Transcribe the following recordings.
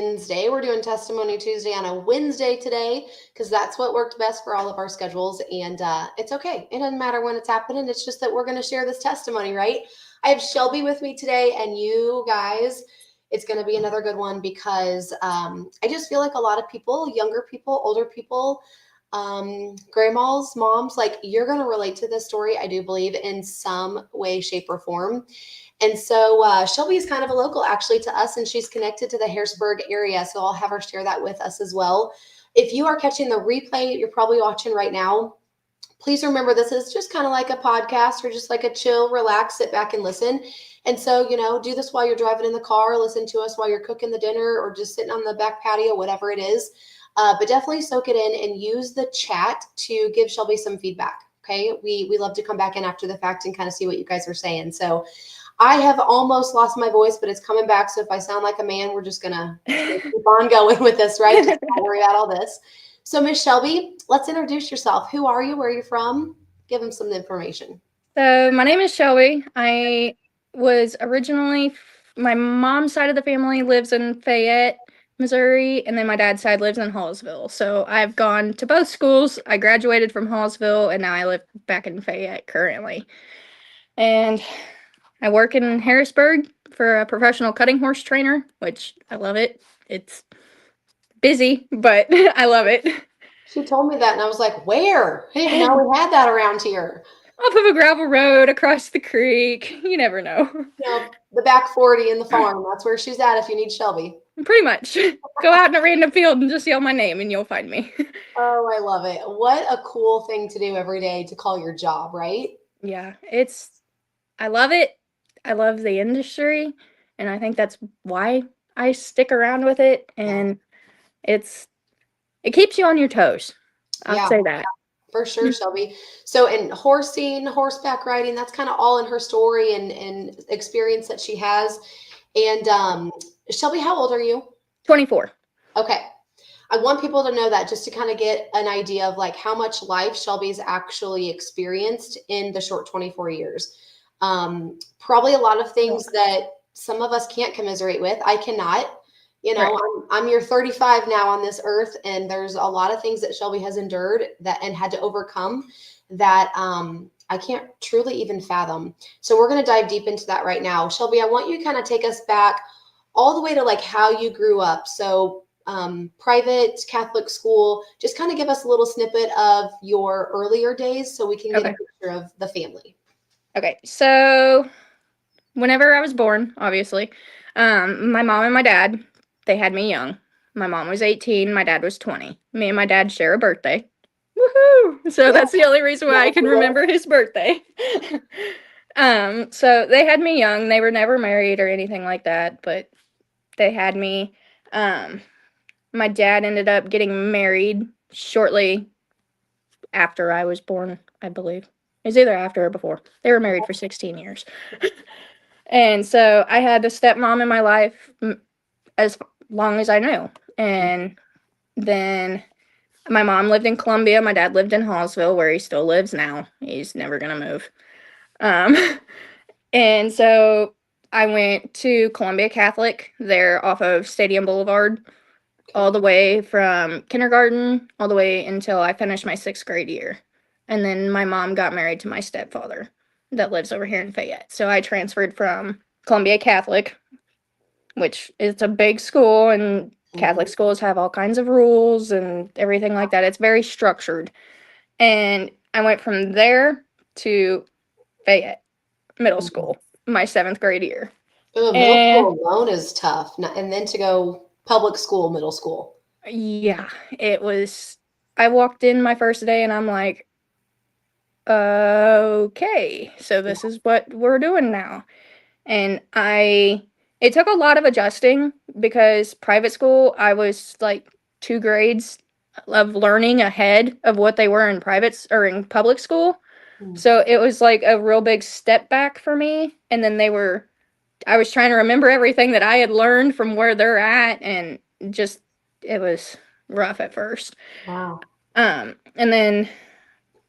Wednesday. We're doing Testimony Tuesday on a Wednesday today because that's what worked best for all of our schedules. And it's okay. It doesn't matter when it's happening. It's just that we're going to share this testimony, right? I have Shelby with me today, and you guys, it's going to be another good one because I just feel like a lot of people, younger people, older people, grandmas, moms, like you're going to relate to this story, I do believe, in some way, shape, or form. And so Shelby is kind of a local actually to us, and she's connected to the Harrisburg area. So I'll have her share that with us as well. If you are catching the replay, you're probably watching right now. Please remember this is just kind of like a podcast or just like a chill, relax, sit back and listen. And so, do this while you're driving in the car, listen to us while you're cooking the dinner or just sitting on the back patio, whatever it is. But definitely soak it in and use the chat to give Shelby some feedback. Okay. We love to come back in after the fact and kind of see what you guys are saying. So I have almost lost my voice, but it's coming back. So if I sound like a man, we're just gonna keep on going with this, right? Just don't worry about all this. So Miss Shelby, let's introduce yourself. Who are you? Where are you from? Give them some information. So my name is Shelby. I was originally my mom's side of the family lives in Fayette, Missouri, and then my dad's side lives in Hallsville. So I've gone to both schools. I graduated from Hallsville, and now I live back in Fayette currently. And I work in Harrisburg for a professional cutting horse trainer, which I love it. It's busy, but I love it. She told me that, and I was like, "Where? I didn't even know we had that around here." Off of a gravel road across the creek. You never know. The back 40 in the farm. That's where she's at if you need Shelby. Pretty much. Go out in a random field and just yell my name and you'll find me. Oh, I love it. What a cool thing to do every day to call your job, right? Yeah, I love it. I love the industry. And I think that's why I stick around with it. Yeah. And it's, it keeps you on your toes. I'll Yeah, say that. for sure, Shelby. So, in horsing, horseback riding, that's kind of all in her story and experience that she has. And Shelby, how old are you? 24. Okay. I want people to know that just to kind of get an idea of like how much life Shelby's actually experienced in the short 24 years. Probably a lot of things that some of us can't commiserate with. I cannot. Right. I'm year 35 now on this earth, and there's a lot of things that Shelby has endured that and had to overcome that I can't truly even fathom. So we're going to dive deep into that right now. Shelby, I want you to kind of take us back all the way to like how you grew up. So private Catholic school, just kind of give us a little snippet of your earlier days so we can get a Okay. picture of the family. Okay. So whenever I was born, obviously, my mom and my dad, they had me young. My mom was 18, my dad was 20. Me and my dad share a birthday. Woohoo! So Yeah. that's the only reason why I can remember his birthday. So they had me young. They were never married or anything like that, but they had me. Um, my dad ended up getting married shortly after I was born, I believe. It was either after or before. They were married for 16 years. And so I had a stepmom in my life as long as I knew. And then my mom lived in Columbia. My dad lived in Hallsville, where he still lives now. He's never going to move. Um, and so I went to Columbia Catholic there off of Stadium Boulevard all the way from kindergarten all the way until I finished my 6th grade year. And then my mom got married to my stepfather that lives over here in Fayette. So I transferred from Columbia Catholic, which is a big school, and Catholic Mhm. schools have all kinds of rules and everything like that. It's very structured. And I went from there to Fayette Middle Mhm. School, my 7th grade year. Ooh, middle And school alone is tough. And then to go public school, middle school. yeah, it was. I walked in my first day and I'm like, okay, so this is what we're doing now. And it took a lot of adjusting because private school, I was like 2 grades of learning ahead of what they were in in public school. Mm. So it was like a real big step back for me. And then I was trying to remember everything that I had learned from where they're at, and just, it was rough at first. Wow. And then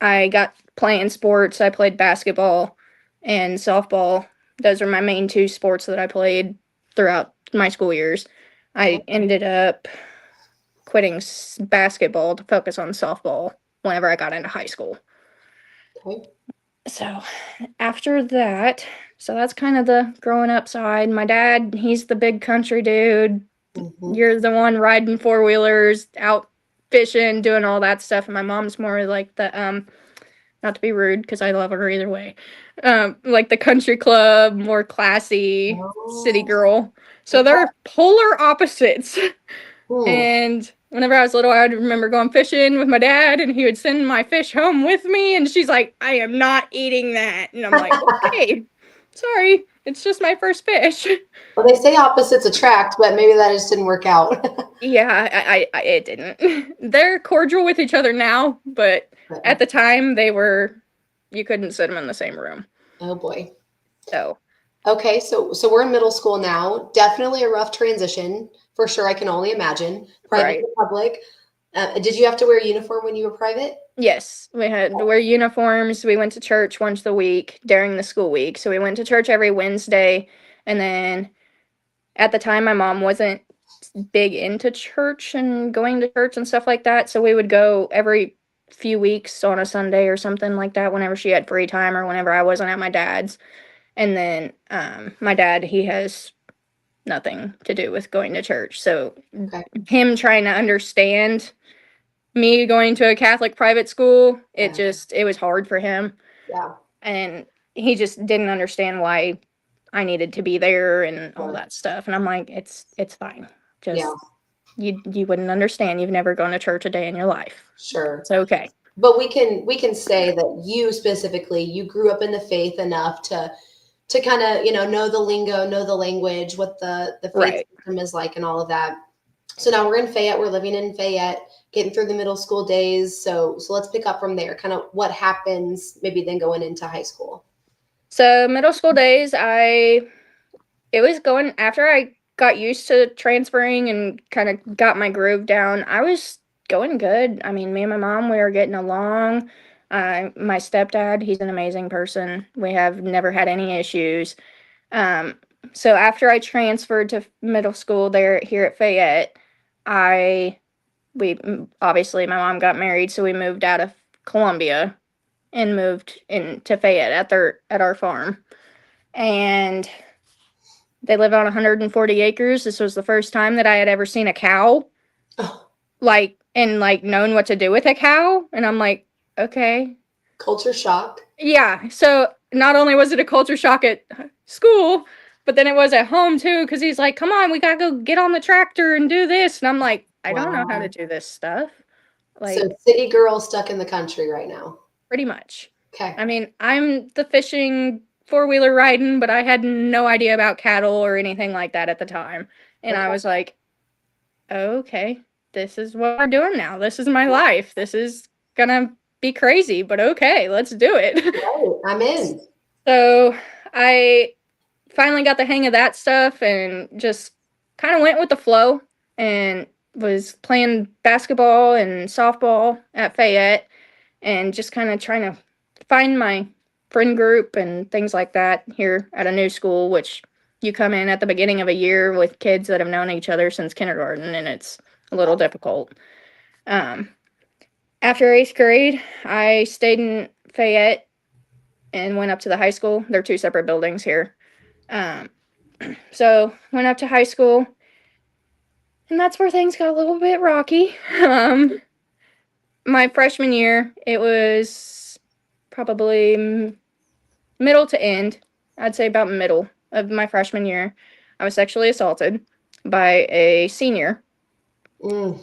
I got playing sports. I played basketball and softball. Those are my main two sports that I played throughout my school years. I ended up quitting basketball to focus on softball whenever I got into high school. Okay. So after that, so that's kind of the growing up side. My dad, he's the big country dude. Mm-hmm. You're the one riding four-wheelers, out fishing, doing all that stuff. And my mom's more like the not to be rude because I love her either way. Like the country club, more classy city Oh, girl. So okay. they're polar opposites. Hmm. And whenever I was little, I would remember going fishing with my dad, and he would send my fish home with me. And she's like, "I am not eating that." And I'm like, "Okay, sorry, it's just my first fish." Well, they say opposites attract, but maybe that just didn't work out. Yeah, it didn't. They're cordial with each other now, but at the time, they were, you couldn't sit them in the same room. Oh boy. So, Okay, so we're in middle school now. Definitely a rough transition for sure. I can only imagine. Private right. to public. Did you have to wear a uniform when you were private? Yes, we had to wear uniforms. We went to church once a week during the school week. So we went to church every Wednesday. And then at the time, my mom wasn't big into church and going to church and stuff like that. So we would go every few weeks on a Sunday or something like that whenever she had free time or whenever I wasn't at my dad's. And then my dad, he has nothing to do with going to church. So Okay. him trying to understand me going to a Catholic private school, Yeah. it was hard for him. Yeah. And he just didn't understand why I needed to be there and all Sure. that stuff. And I'm like, it's fine. Yeah. Just you wouldn't understand. You've never gone to church a day in your life. Sure. It's okay. But we can say that you specifically you grew up in the faith enough to kind of know the lingo, know the language, what the faith Right. system is like, and all of that. So now we're in Fayette. We're living in Fayette, getting through the middle school days. So let's pick up from there. Kind of what happens, maybe then going into high school. So middle school days, it was going after I got used to transferring and kind of got my groove down. I was going good. I mean, me and my mom, we were getting along. My stepdad, he's an amazing person. We have never had any issues. Um, so after I transferred to middle school there here at Fayette, I we obviously my mom got married, so we moved out of Columbia and moved into Fayette at our farm. And they live on 140 acres. This was the first time that I had ever seen a cow, Oh, like known what to do with a cow. And I'm like, okay. culture shock. Yeah. So not only was it a culture shock at school, but then it was at home too, because he's like, come on, we gotta go get on the tractor and do this. And I'm like, I don't know how to Wow. do this stuff. So Like, city girl stuck in the country right now. pretty much. Okay. I mean, I'm the fishing four-wheeler riding, but I had no idea about cattle or anything like that at the time. And I Okay. was like, okay, this is what we're doing now. This is my life. This is gonna be crazy, but okay, let's do it. Right. I'm in. So I finally got the hang of that stuff and just kind of went with the flow and was playing basketball and softball at Fayette and just kind of trying to find my friend group and things like that here at a new school, which you come in at the beginning of a year with kids that have known each other since kindergarten, and it's a little difficult. Um, After eighth grade, I stayed in Fayette and went up to the high school. They're two separate buildings here. Um, so went up to high school, and that's where things got a little bit rocky. My freshman year, it was probably middle to end. I'd say about middle of my freshman year. I was sexually assaulted by a senior, Mm.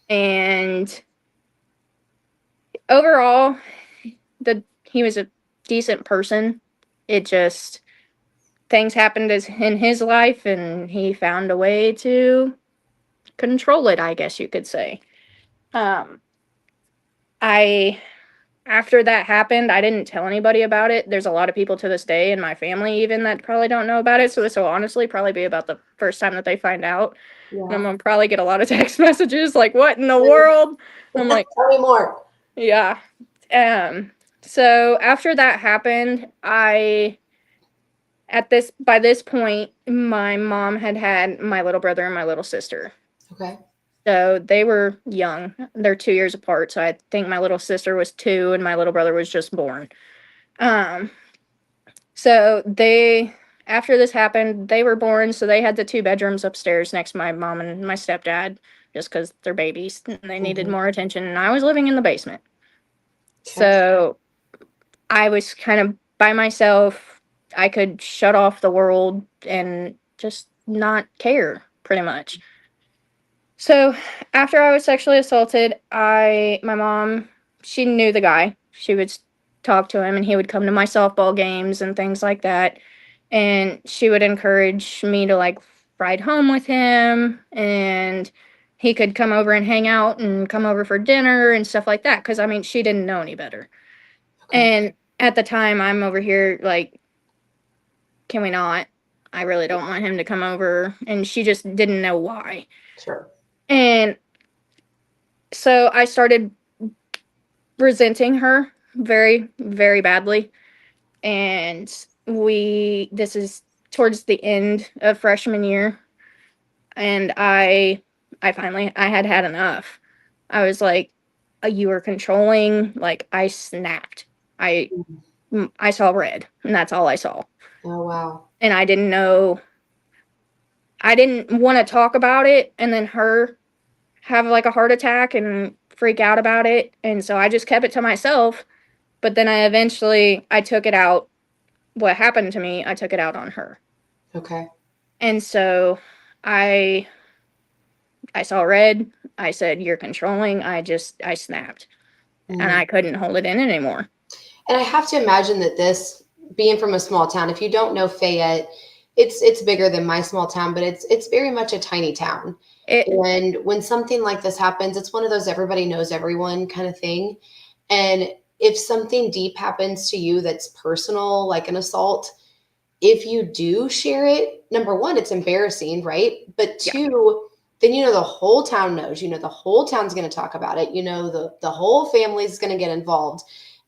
and overall, he was a decent person. It just things happened in his life, and he found a way to control it, I guess you could say. Um, I After that happened, I didn't tell anybody about it. There's a lot of people to this day in my family even that probably don't know about it. So this will honestly probably be about the first time that they find out. And I'm Yeah. gonna probably get a lot of text messages like, "What in the world?" And I'm like, Tell me more. "Yeah." So after that happened, I By this point, my mom had my little brother and my little sister. Okay. So they were young. They're 2 years apart. So I think my little sister was 2 and my little brother was just born. Um, so after this happened, they were born. So they had the 2 bedrooms upstairs next to my mom and my stepdad, just because they're babies and they needed Hmm. more attention. And I was living in the basement. Okay. So I was kind of by myself. I could shut off the world and just not care, pretty much. So after I was sexually assaulted, my mom, she knew the guy. She would talk to him and he would come to my softball games and things like that. And she would encourage me to like ride home with him, and he could come over and hang out and come over for dinner and stuff like that. Cause I mean, she didn't know any better. Okay. And at the time, I'm over here like, can we not? I really don't want him to come over. And she just didn't know why. Sure. And so I started resenting her very, very badly. And this is towards the end of freshman year. And I had enough. I was like, you were controlling. Like, I snapped. I, Mhm. I saw red, and that's all I saw. Oh, wow. And I didn't want to talk about it. And then her have like a heart attack and freak out about it. And so I just kept it to myself. But then I took it out. What happened to me, I took it out on her. Okay. And so I I saw red. I said, "You're controlling." I snapped and Mm. I couldn't hold it in anymore. And I have to imagine that this, being from a small town, if you don't know Fayette, it's bigger than my small town, but it's very much a tiny town. It And when something like this happens, it's one of those everybody knows everyone kind of thing. And if something deep happens to you that's personal, like an assault, if you do share it, number one, it's embarrassing, right? But Yeah. two, then the whole town knows, the whole town's going to talk about it, the whole family's going to get involved.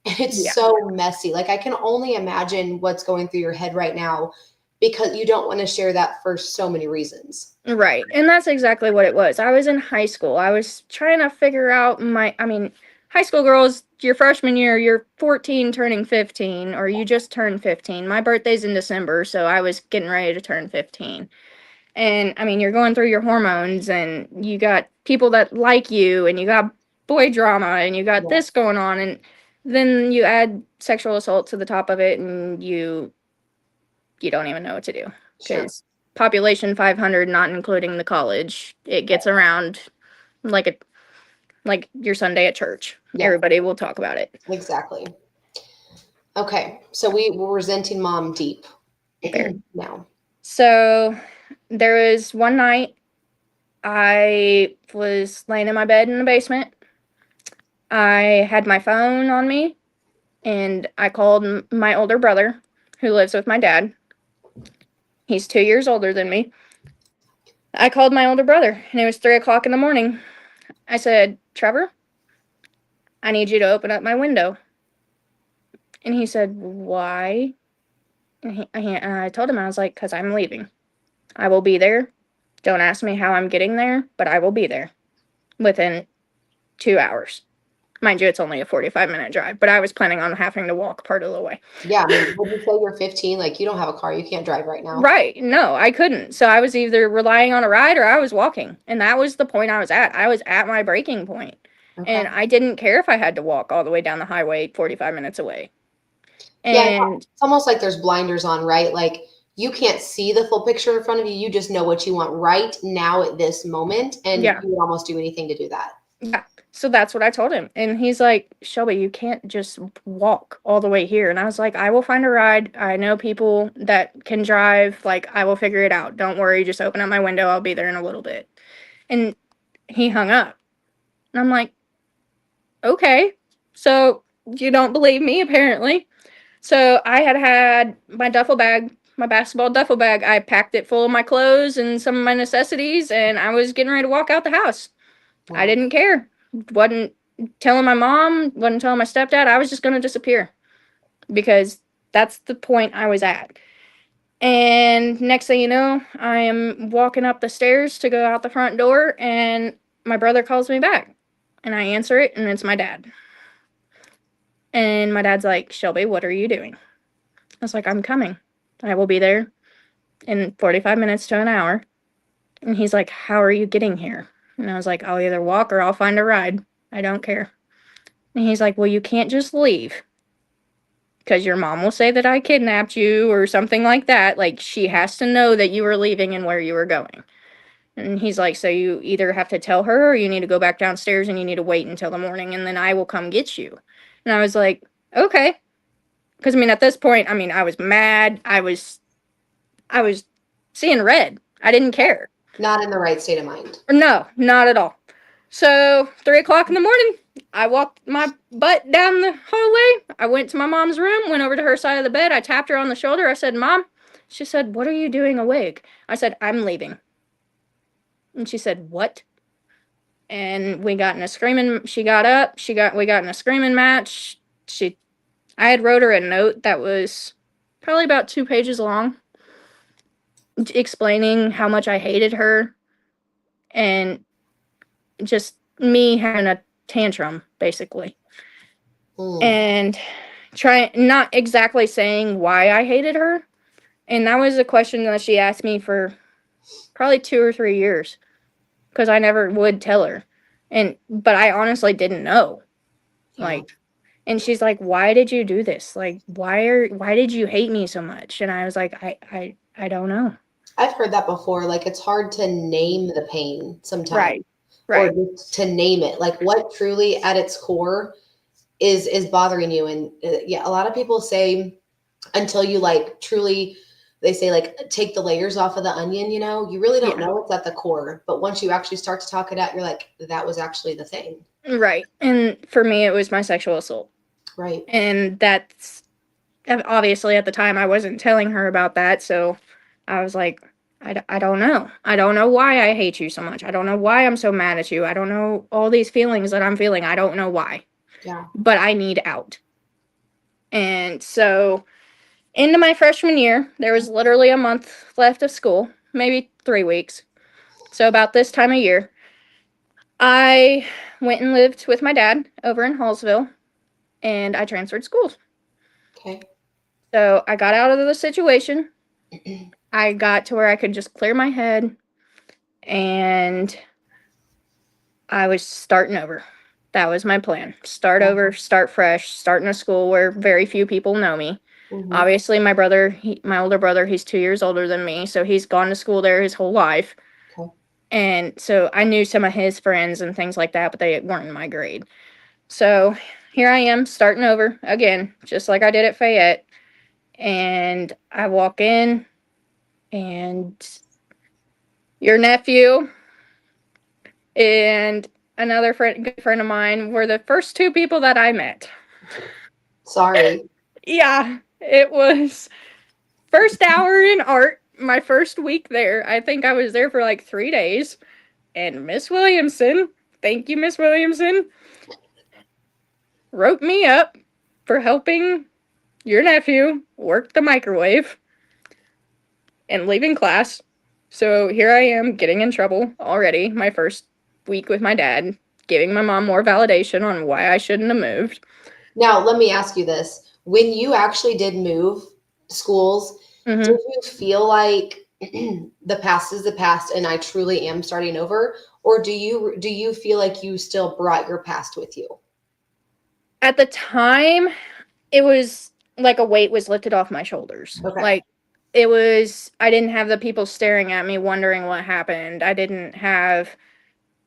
And it's Yeah. so messy. Like I can only imagine what's going through your head right now because you don't want to share that for so many reasons. Right. And that's exactly what it was. I was in high school. I was trying to figure out high school girls, your freshman year, you're 14 turning 15, or you just turned 15. My birthday's in December, so I was getting ready to turn 15. And I mean, you're going through your hormones, and you got people that like you, and you got boy drama, and you got Yeah, this going on. And then you add sexual assault to the top of it, and you don't even know what to do, sure. because population 500, not including the college, it gets around like like your Sunday at church. Yeah, Everybody will talk about it. exactly. Okay. So we were resenting mom deep There. now. So there was one night I was laying in my bed in the basement. I had my phone on me, and I called my older brother who lives with my dad. He's 2 years older than me. I called my older brother, and it was 3 o'clock in the morning. I said, "Trevor, I need you to open up my window." And he said, "Why?" And I told him, I was like, "Because I'm leaving. I will be there. Don't ask me how I'm getting there, but I will be there within 2 hours." Mind you, it's only a 45-minute drive, but I was planning on having to walk part of the way. Yeah, I mean, would you say you're 15? Like you don't have a car, you can't drive right now. Right. No, I couldn't. So I was either relying on a ride or I was walking. And that was the point I was at. I was at my breaking point. Okay. And I didn't care if I had to walk all the way down the highway 45 minutes away. Yeah, And it's almost like there's blinders on, right? Like you can't see the full picture in front of you. You just know what you want right now at this moment, and yeah, you would almost do anything to do that. yeah. So that's what I told him. And he's like, "Shelby, you can't just walk all the way here." And I was like, "I will find a ride. I know people that can drive. Like, I will figure it out. Don't worry. Just open up my window. I'll be there in a little bit." And he hung up. And I'm like, "Okay. So you don't believe me, apparently." So I had my duffel bag, my basketball duffel bag. I packed it full of my clothes and some of my necessities, and I was getting ready to walk out the house. I Wow. didn't care. Wasn't telling my mom, wasn't telling my stepdad. I was just going to disappear because that's the point I was at. And next thing you know, I am walking up the stairs to go out the front door, and my brother calls me back. And I answer it, and it's my dad. And my dad's like, Shelby, what are you doing? I was like, I'm coming. I will be there in 45 minutes to an hour. And he's like, how are you getting here? And I was like, I'll either walk or I'll find a ride. I don't care. And he's like, well, you can't just leave because your mom will say that I kidnapped you or something like that. Like, she has to know that you were leaving and where you were going. And he's like, so you either have to tell her or you need to go back downstairs and you need to wait until the morning and then I will come get you. And I was like, okay. Because, I mean, at this point, I mean, I was mad. I was seeing red. I didn't care. Not in the right state of mind. No, not at all. So 3 o'clock in the morning, I walked my butt down the hallway. I went to my mom's room, went over to her side of the bed. I tapped her on the shoulder. I said, Mom. She said, what are you doing awake? I said, I'm leaving. And she said, what? And we got in a screaming, she got up, we got in a screaming match. I had wrote her a note that was probably about 2 pages long, explaining how much I hated her and just me having a tantrum, basically. And not exactly saying why I hated her. And that was a question that she asked me for probably 2 or 3 years because I never would tell her. But I honestly didn't know. Yeah. Like, and she's like, why did you do this? Like, why did you hate me so much? And I was like, I don't know. I've heard that before. Like, it's hard to name the pain sometimes, Right. or just to name it. Like, what truly at its core is bothering you. And yeah, a lot of people say until you like truly, they say like take the layers off of the onion, you really don't know what's at the core. But once you actually start to talk it out, you're like, that was actually the thing. Right. And for me, it was my sexual assault. Right. And that's obviously at the time I wasn't telling her about that. So I was like, I don't know. I don't know why I hate you so much. I don't know why I'm so mad at you. I don't know all these feelings that I'm feeling. I don't know why. Yeah. But I need out. And so into my freshman year, there was literally a month left of school, maybe 3 weeks. So about this time of year, I went and lived with my dad over in Hallsville, and I transferred schools. Okay. So I got out of the situation. I got to where I could just clear my head, and I was starting over. That was my plan. Start over, start fresh, start in a school where very few people know me. Mm-hmm. Obviously, my brother, my older brother, he's 2 years older than me, so he's gone to school there his whole life. Okay. And so I knew some of his friends and things like that, but they weren't in my grade. So here I am starting over again, just like I did at Fayette. And I walk in, and your nephew and another good friend of mine were the first 2 people that I met. Sorry. Yeah, it was first hour in art, my first week there. I think I was there for like 3 days. And Miss Williamson, thank you, Miss Williamson, wrote me up for helping your nephew work the microwave and leaving class. So here I am getting in trouble already, my first week with my dad, giving my mom more validation on why I shouldn't have moved. Now, let me ask you this. When you actually did move schools, did you feel like the past is the past and I truly am starting over? Or do you feel like you still brought your past with you? At the time, it was like a weight was lifted off my shoulders. Okay. Like, it was, I didn't have the people staring at me wondering what happened. I didn't have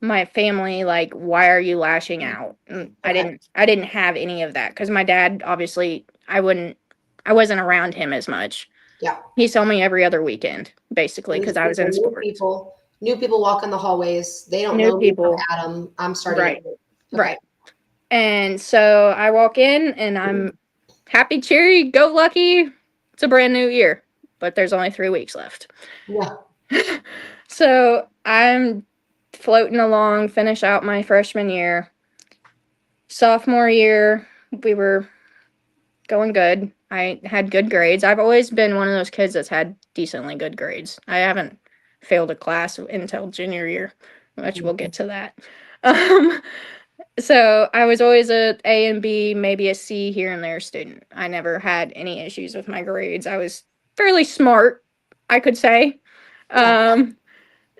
my family like, why are you lashing out? I didn't have any of that because my dad, obviously, I wasn't around him as much. Yeah. He saw me every other weekend, basically, because I was in sports. New people walk in the hallways. They don't New know people. me from Adam. I'm starting. Right. Okay. Right. And so I walk in and I'm happy, cheery, go lucky. It's a brand new year, but there's only 3 weeks left. Yeah. So I'm floating along, finish out my freshman year. Sophomore year, we were going good. I had good grades. I've always been one of those kids that's had decently good grades. I haven't failed a class until junior year, which we'll get to that. Um, so I was always A and B, maybe a C here and there student. I never had any issues with my grades. I was fairly smart, I could say. Yeah. Um,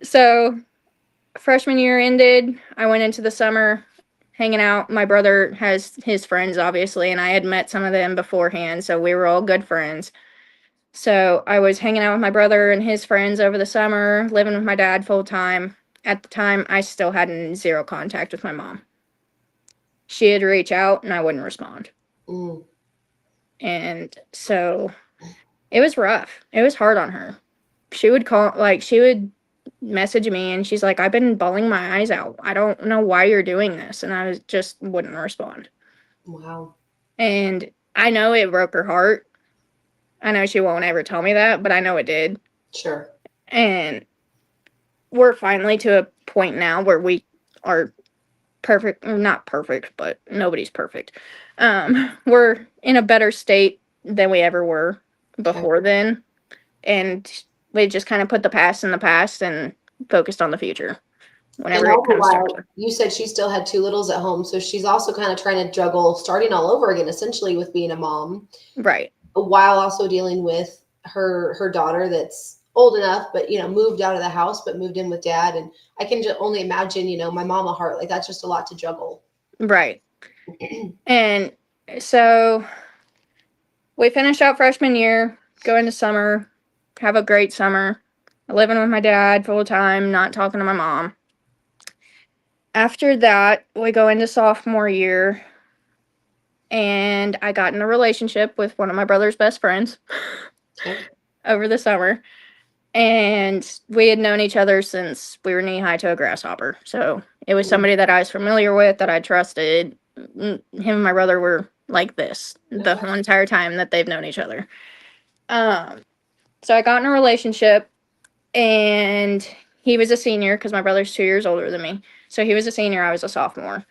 so freshman year ended. I went into the summer hanging out. My brother has his friends, obviously, and I had met some of them beforehand, so we were all good friends. So I was hanging out with my brother and his friends over the summer, living with my dad full time. At the time, I still had zero contact with my mom. She'd reach out and I wouldn't respond. Mm. And so it was rough. It was hard on her. She would call, like, she would message me and she's like, I've been bawling my eyes out. I don't know why you're doing this. And I was just wouldn't respond. Wow. And I know it broke her heart. I know she won't ever tell me that, but I know it did. Sure. And we're finally to a point now where we are perfect, not perfect, but nobody's perfect. We're in a better state than we ever were Okay. before then. And we just kind of put the past in the past and focused on the future And whenever all it the comes time while, to. you said she still had two littles at home, so she's also kind of trying to juggle starting all over again, essentially, with being a mom, Right. while also dealing with her daughter that's old enough, but moved out of the house, but moved in with dad. And I can just only imagine, my mama heart, like that's just a lot to juggle. Right. And so we finish out freshman year, go into summer, have a great summer, living with my dad full time, not talking to my mom. After that, we go into sophomore year, and I got in a relationship with one of my brother's best friends Okay. over the summer. And we had known each other since we were knee high to a grasshopper. So it was Mm. somebody that I was familiar with, that I trusted. Him and my brother were like this the Okay. whole entire time that they've known each other. Um, so I got in a relationship, and he was a senior because my brother's 2 years older than me. So he was a senior, I was a sophomore.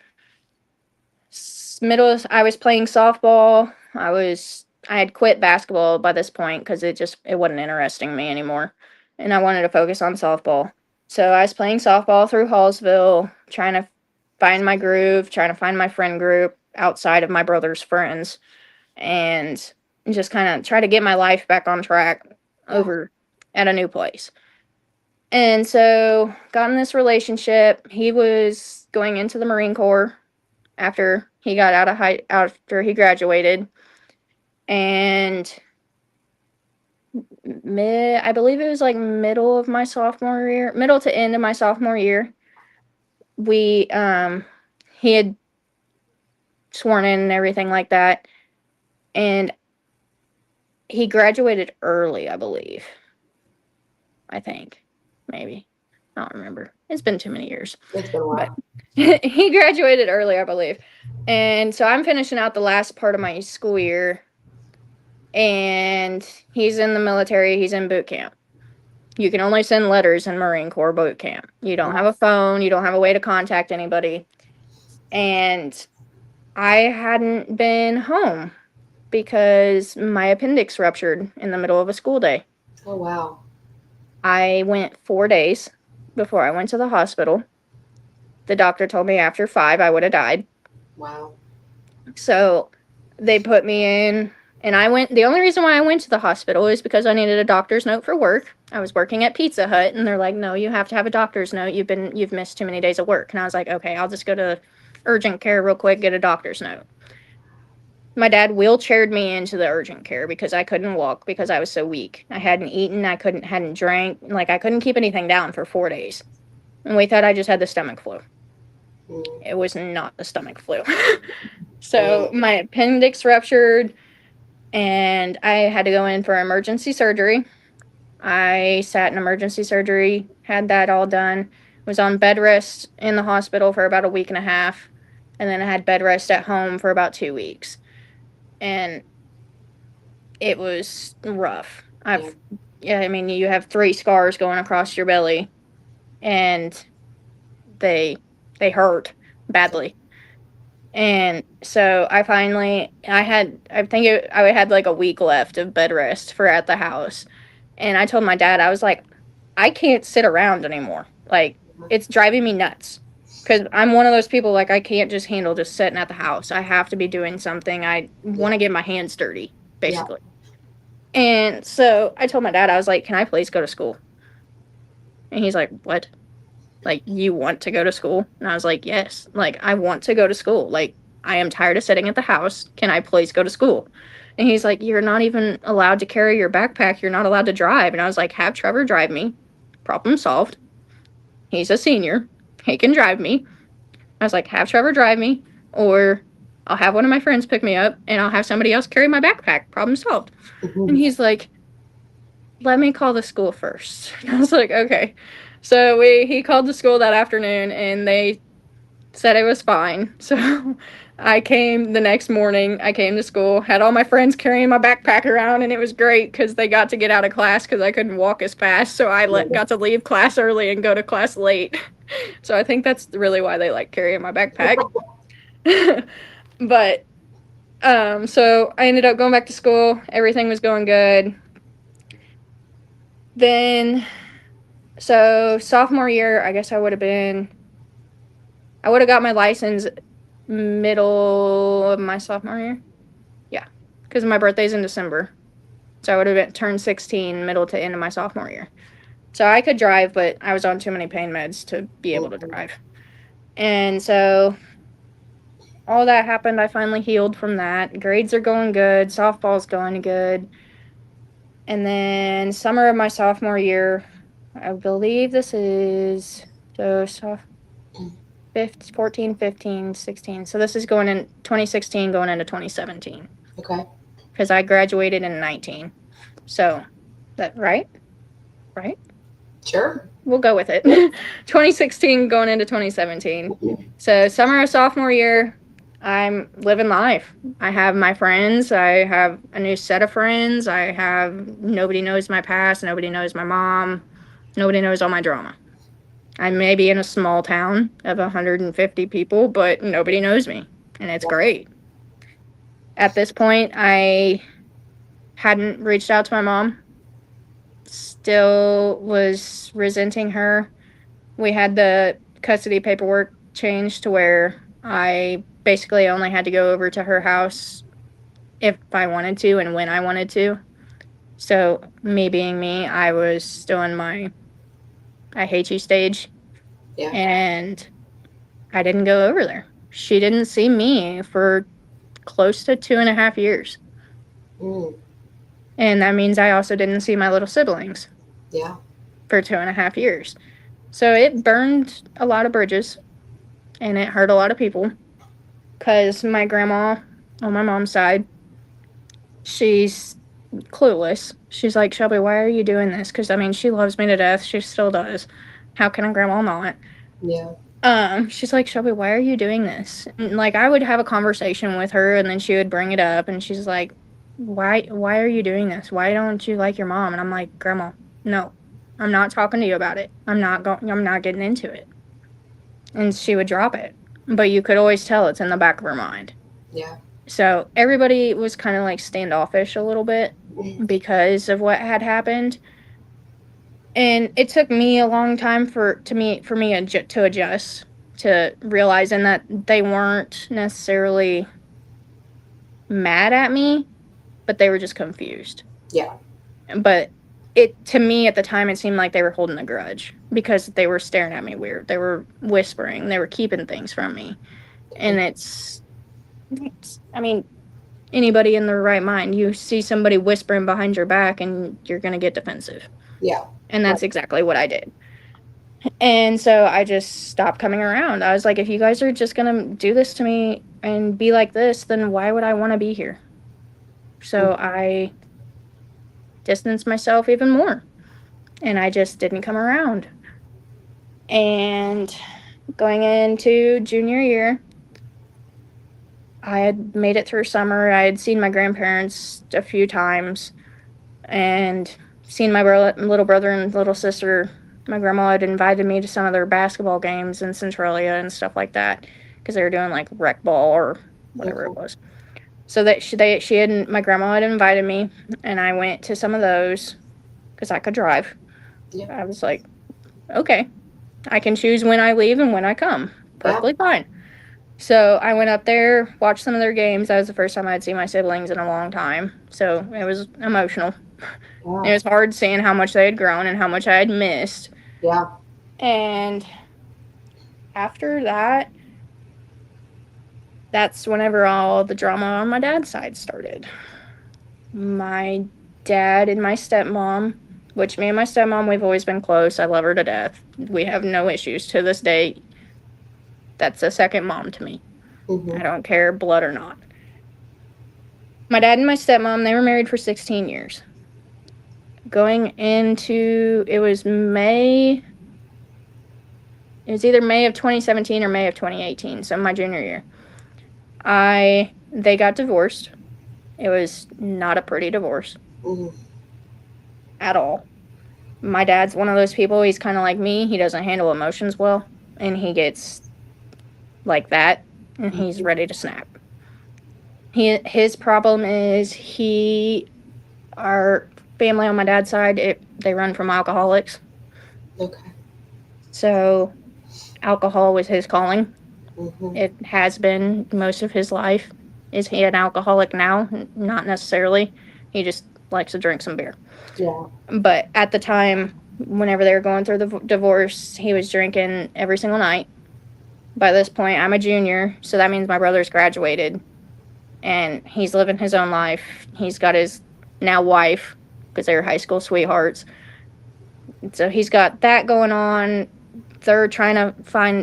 I was playing softball. I had quit basketball by this point because it wasn't interesting me anymore, and I wanted to focus on softball. So I was playing softball through Hallsville, trying to find my groove, trying to find my friend group outside of my brother's friends, and just kind of try to get my life back on track Yeah. over at a new place. And so got in this relationship. He was going into the Marine Corps after he got after he graduated. And I believe it was like middle of my sophomore year, middle to end of my sophomore year, we he had sworn in and everything like that. And he graduated early, I believe. I think. Maybe. I don't remember. It's been too many years. It's been a But while. he graduated early, I believe. And so I'm finishing out the last part of my school year, and he's in the military, he's in boot camp. You can only send letters in Marine Corps boot camp. You don't have Wow. a phone, you don't have a way to contact anybody. And I hadn't been home because my appendix ruptured in the middle of a school day. Oh, wow. I went 4 days before I went to the hospital. The doctor told me after 5 I would have died. Wow. So they put me in, and the only reason why I went to the hospital is because I needed a doctor's note for work. I was working at Pizza Hut, and they're like, no, you have to have a doctor's note. You've missed too many days of work. And I was like, okay, I'll just go to urgent care real quick, get a doctor's note. My dad wheelchaired me into the urgent care because I couldn't walk because I was so weak. I hadn't eaten, hadn't drank, like I couldn't keep anything down for 4 days. And we thought I just had the stomach flu. Mm. It was not the stomach flu. So my appendix ruptured, and I had to go in for emergency surgery. I sat in emergency surgery, had that all done, was on bed rest in the hospital for about a week and a half, and then I had bed rest at home for about 2 weeks. And it was rough. Yeah. Yeah, I mean, you have 3 scars going across your belly, and they hurt badly. And so I had like a week left of bed rest for at the house. And I told my dad, I was like, I can't sit around anymore. Like, it's driving me nuts. Because I'm one of those people, like, I can't just handle just sitting at the house. I have to be doing something. I want Yeah. to get my hands dirty, Yeah. basically. And so I told my dad, I was like, can I please go to school? And he's like, what? Like, you want to go to school? And I was like, yes. Like, I want to go to school. Like, I am tired of sitting at the house. Can I please go to school? And he's like, you're not even allowed to carry your backpack. You're not allowed to drive. And I was like, have Trevor drive me. Problem solved. He's a senior. He can drive me. I was like, have Trevor drive me, or I'll have one of my friends pick me up and I'll have somebody else carry my backpack. Problem solved. And he's like, let me call the school first. And I was like, okay. So he called the school that afternoon and they said it was fine. So I came the next morning. I came to school, had all my friends carrying my backpack around, and it was great because they got to get out of class because I couldn't walk as fast. So got to leave class early and go to class late. So I think that's really why they like carrying my backpack. But so I ended up going back to school. Everything was going good. Then, so sophomore year, I guess I would have got my license middle of my sophomore year. Yeah, because my birthday's in December. So I would have turned 16 middle to end of my sophomore year. So I could drive, but I was on too many pain meds to be able to drive. And so all that happened. I finally healed from that. Grades are going good. Softball's going good. And then summer of my sophomore year, I believe this is so 14, 15, 16. So this is going in 2016, going into 2017. Okay. Because I graduated in 19. So that right? Right? Sure. We'll go with it. 2016 going into 2017. So summer of sophomore year, I'm living life. I have my friends. I have a new set of friends. Nobody knows my past. Nobody knows my mom. Nobody knows all my drama. I may be in a small town of 150 people, but nobody knows me. And it's great. At this point, I hadn't reached out to my mom. Still was resenting her. We had the custody paperwork changed to where I basically only had to go over to her house if I wanted to and when I wanted to. So, me being me, I was still in my I hate you stage. Yeah. And I didn't go over there. She didn't see me for close to 2.5 years. Mm. And that means I also didn't see my little siblings. Yeah. For 2.5 years. So it burned a lot of bridges and it hurt a lot of people because my grandma on my mom's side, she's clueless. She's like, Shelby, why are you doing this? Because, I mean, she loves me to death. She still does. How can a grandma not? Yeah. She's like, Shelby, why are you doing this? And, like, I would have a conversation with her and then she would bring it up and she's like, why are you doing this? Why don't you like your mom? And I'm like, Grandma, no, I'm not talking to you about it. I'm not getting into it. And she would drop it. But you could always tell it's in the back of her mind. Yeah. So everybody was kind of like standoffish a little bit because of what had happened. And it took me a long time for me to adjust to realizing that they weren't necessarily mad at me, but they were just confused. Yeah. But to me at the time it seemed like they were holding a grudge because they were staring at me weird. They were whispering, they were keeping things from me. And it's I mean, anybody in their right mind, you see somebody whispering behind your back and you're going to get defensive. Yeah. And that's exactly what I did. And so I just stopped coming around. I was like, if you guys are just going to do this to me and be like this, then why would I want to be here? So I distanced myself even more. And I just didn't come around. And going into junior year, I had made it through summer. I had seen my grandparents a few times and seen my little brother and little sister. My grandma had invited me to some of their basketball games in Centralia and stuff like that. because they were doing like rec ball or whatever it was. So that my grandma had invited me, and I went to some of those because I could drive. Yeah. I was like, okay, I can choose when I leave and when I come. Yeah. Perfectly fine. So I went up there, watched some of their games. That was the first time I'd seen my siblings in a long time. So it was emotional. Yeah. It was hard seeing how much they had grown and how much I had missed. Yeah. And after that, that's whenever all the drama on my dad's side started. My dad and my stepmom, which me and my stepmom, we've always been close. I love her to death. We have no issues to this day. That's a second mom to me. Mm-hmm. I don't care, blood or not. My dad and my stepmom, they were married for 16 years. Going into, it was either May of 2017 or May of 2018, so my junior year. They got divorced. It was not a pretty divorce. Mm-hmm. At all. My dad's one of those people, he's kind of like me. He doesn't handle emotions well, and he gets like that, and he's ready to snap. His problem is our family on my dad's side, they run from alcoholics. Okay. So alcohol was his calling. Mm-hmm. It has been most of his life. Is he an alcoholic now? Not necessarily. He just likes to drink some beer. Yeah. But at the time, whenever they were going through the divorce, he was drinking every single night. By this point, I'm a junior, so that means my brother's graduated. And he's living his own life. He's got his now wife, because they were high school sweethearts. So he's got that going on. They're trying to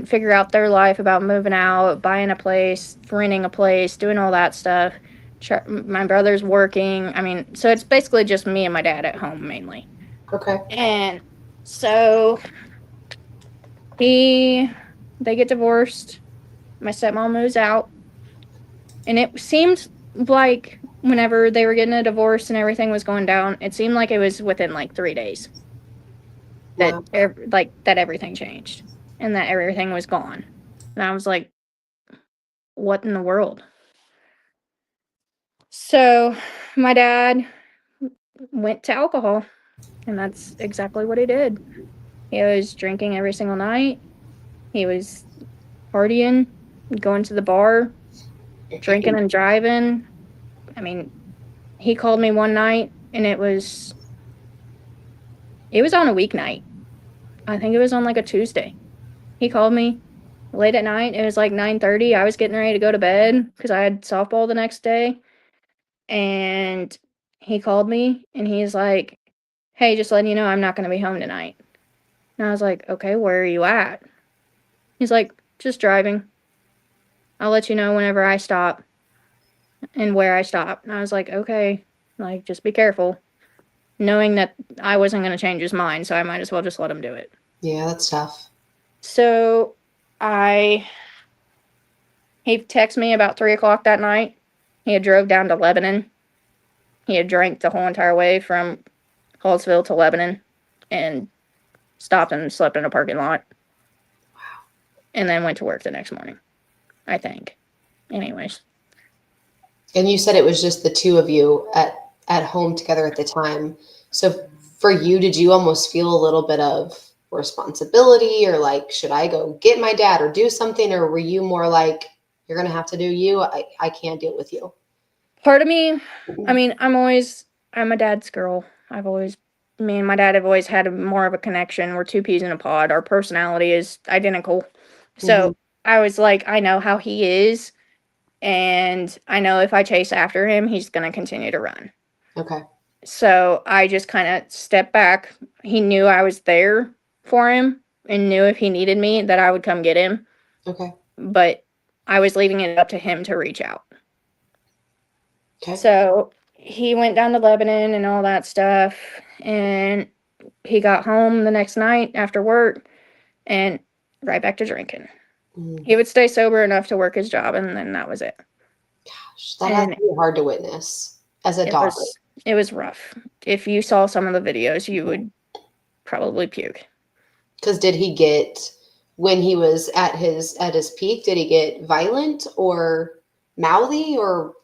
figure out their life about moving out, buying a place, renting a place, doing all that stuff. My brother's working. I mean, so it's basically just me and my dad at home mainly. Okay. And so they get divorced. My stepmom moves out. And it seemed like whenever they were getting a divorce and everything was going down, it seemed like it was within like 3 days that that everything changed and that everything was gone. And I was like, what in the world? So my dad went to alcohol, and that's exactly what he did. He was drinking every single night. He was partying, going to the bar, drinking and driving. I mean, he called me one night, and it was on a weeknight. I think it was on like a Tuesday. He called me late at night. It was like 9:30. I was getting ready to go to bed because I had softball the next day. And he called me, and he's like, hey, just letting you know I'm not going to be home tonight. And I was like, okay, where are you at? He's like, just driving. I'll let you know whenever I stop and where I stop. And I was like, okay, like, just be careful. Knowing that I wasn't going to change his mind, so I might as well just let him do it. Yeah, that's tough. So he texted me about 3 o'clock that night. He had drove down to Lebanon. He had drank the whole entire way from Hallsville to Lebanon and stopped and slept in a parking lot. Wow. And then went to work the next morning, I think. Anyways. And you said it was just the two of you at home together at the time. So for you, did you almost feel a little bit of responsibility, or like, should I go get my dad or do something? Or were you more like, you're going to have to do you? I can't deal with you. Part of me, I mean, I'm a dad's girl. Me and my dad have always had more of a connection. We're two peas in a pod. Our personality is identical. So I was like, I know how he is. And I know if I chase after him, he's going to continue to run. Okay. So I just kind of stepped back. He knew I was there for him and knew if he needed me that I would come get him. Okay. But I was leaving it up to him to reach out. Okay. So he went down to Lebanon and all that stuff. And he got home the next night after work and right back to drinking. He would stay sober enough to work his job, and then that was it. Gosh, that has to be hard to witness as a daughter. It was rough. If you saw some of the videos, you would probably puke. Because did he get when he was at his peak? Did he get violent or mouthy or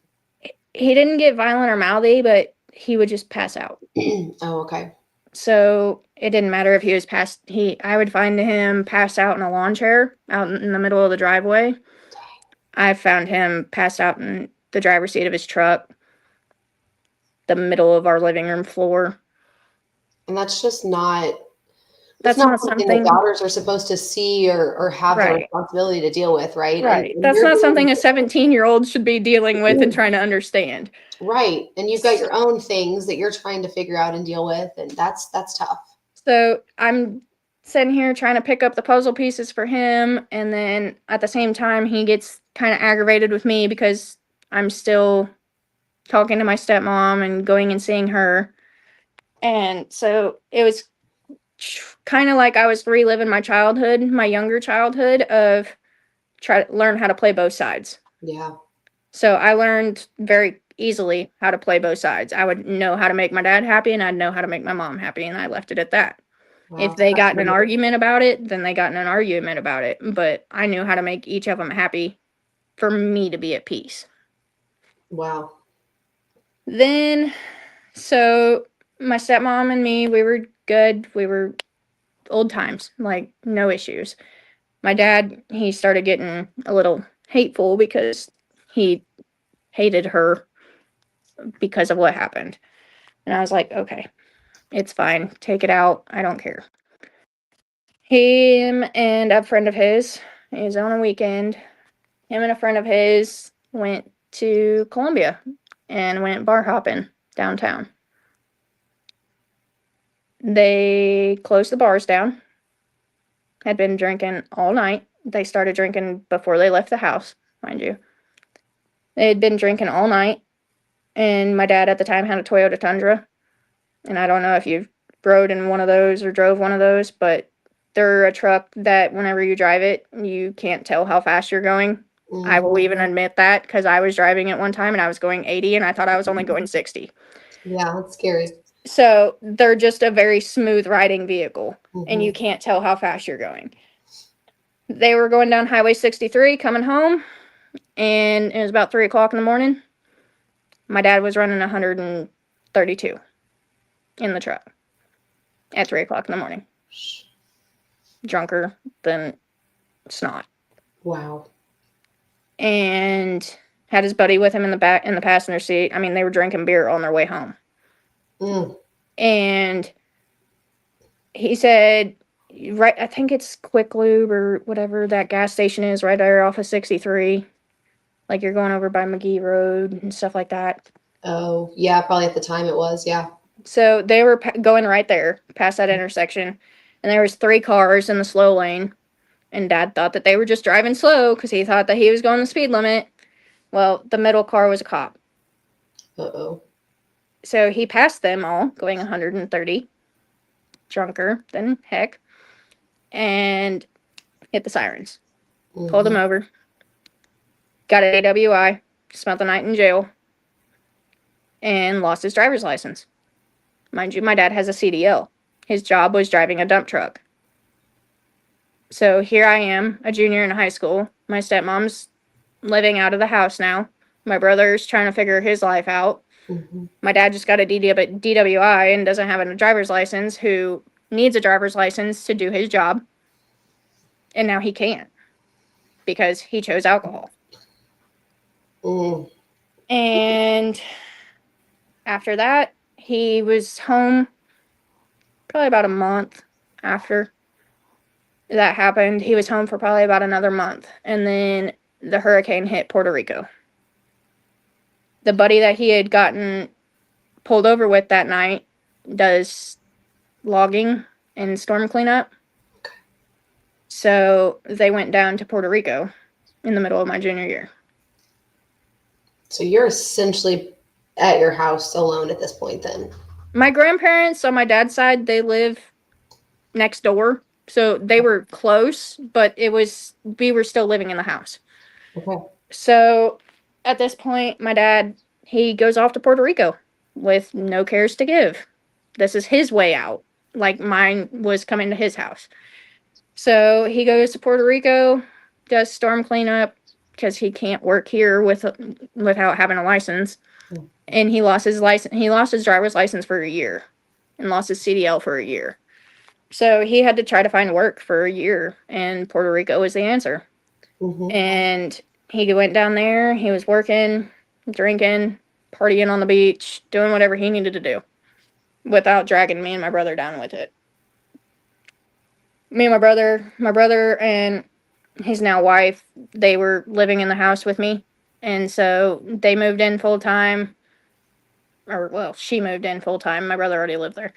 He didn't get violent or mouthy, but he would just pass out. oh, okay. So it didn't matter if he was I would find him passed out in a lawn chair out in the middle of the driveway. I found him passed out in the driver's seat of his truck, the middle of our living room floor. And that's just not that's That's not not something that something, daughters are supposed to see or have the right. responsibility to deal with, right? Right. And That's you're not doing something a 17-year-old should be dealing with and trying to understand. right. And you've got your own things that you're trying to figure out and deal with, and that's tough. So I'm sitting here trying to pick up the puzzle pieces for him, and then at the same time, he gets kind of aggravated with me because I'm still talking to my stepmom and going and seeing her. And so it was kind of like I was reliving my childhood, my younger childhood of try to learn how to play both sides. Yeah. So I learned very easily how to play both sides. I would know how to make my dad happy and I'd know how to make my mom happy, and I left it at that. If Wow. they got in an argument about it, then they got in an argument about it, but I knew how to make each of them happy for me to be at peace. Wow. Then so my stepmom and me, we were good. We were old times, like no issues. My dad, he started getting a little hateful because he hated her because of what happened. And I was like, okay, it's fine. Take it out. I don't care. Him and a friend of his is on a weekend. Him and a friend of his went to Columbia and went bar hopping downtown. They closed the bars down, had been drinking all night. They started drinking before they left the house, mind you. They had been drinking all night, and my dad at the time had a Toyota Tundra. And I don't know if you've rode in one of those or drove one of those, but they're a truck that whenever you drive it, you can't tell how fast you're going. I will even admit that because I was driving it one time and I was going 80 and I thought I was only going 60. Yeah, that's scary. So they're just a very smooth riding vehicle and you Mm-hmm. can't tell how fast you're going. They were going down Highway 63 coming home, and it was about 3 o'clock in the morning. My dad was running 132 in the truck at 3 o'clock in the morning. Drunker than snot. Wow. And had his buddy with him in the back in the passenger seat. I mean, they were drinking beer on their way home. Mm. And he said, right, I think it's Quick Lube or whatever that gas station is right there off of 63. Like you're going over by McGee Road and stuff like that. Oh, yeah, probably at the time it was, yeah. So they were going right there past that intersection, and there was 3 cars in the slow lane. And Dad thought that they were just driving slow because he thought that he was going the speed limit. Well, the middle car was a cop. Uh-oh. So he passed them all, going 130, drunker than heck, and hit the sirens. Mm-hmm. Pulled him over. Got an AWI, spent the night in jail, and lost his driver's license. Mind you, my dad has a CDL. His job was driving a dump truck. So here I am, a junior in high school. My stepmom's living out of the house now. My brother's trying to figure his life out. Mm-hmm. My dad just got a DWI and doesn't have a driver's license, who needs a driver's license to do his job. And now he can't because he chose alcohol. Mm. And after that, he was home probably about a month after that happened. He was home for probably about another month. And then the hurricane hit Puerto Rico. The buddy that he had gotten pulled over with that night does logging and storm cleanup. So they went down to Puerto Rico in the middle of my junior year. So you're essentially at your house alone at this point then. My grandparents on my dad's side, they live next door. So they were close, but we were still living in the house. Okay. So at this point, my dad, he goes off to Puerto Rico with no cares to give. This is his way out. Like mine was coming to his house. So he goes to Puerto Rico, does storm cleanup because he can't work here without having a license. Mm. And he lost his license. He lost his driver's license for a year, and lost his CDL for a year. So he had to try to find work for a year, and Puerto Rico was the answer. Mm-hmm. And he went down there. He was working, drinking, partying on the beach, doing whatever he needed to do without dragging me and my brother down with it. Me and my brother and his now wife, they were living in the house with me. And so they moved in full time. Or, well, she moved in full time. My brother already lived there.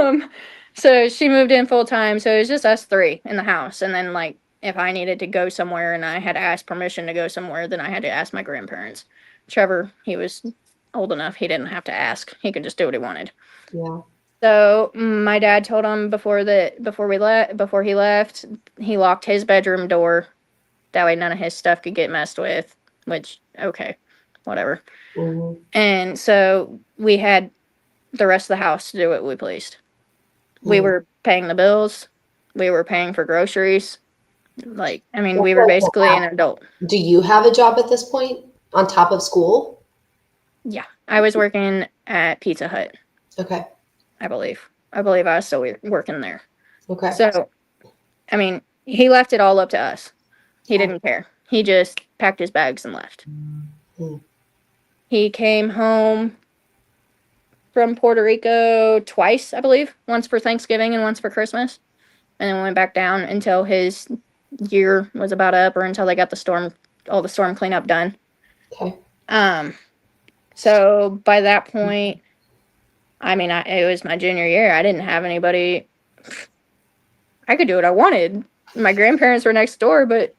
um, so she moved in full time. So it was just us three in the house. And then, like, if I needed to go somewhere and I had to ask permission to go somewhere, then I had to ask my grandparents. Trevor, he was old enough. He didn't have to ask. He could just do what he wanted. Yeah. So my dad told him before he left, he locked his bedroom door. That way none of his stuff could get messed with, which, okay, whatever. Mm-hmm. And so we had the rest of the house to do what we pleased. We Mm. were paying the bills. We were paying for groceries. Like, I mean, That's we were like the basically an adult. Do you have a job at this point on top of school? Yeah. I was working at Pizza Hut, Okay. I believe. I believe I was still working there. Okay. So, I mean, he left it all up to us. He Yeah. didn't care. He just packed his bags and left. Mm. He came home from Puerto Rico twice, I believe. Once for Thanksgiving and once for Christmas. And then went back down until his year was about up, or until they got all the storm cleanup done. Okay. So by that point, I mean, it was my junior year. I didn't have anybody. I could do what I wanted. My grandparents were next door, but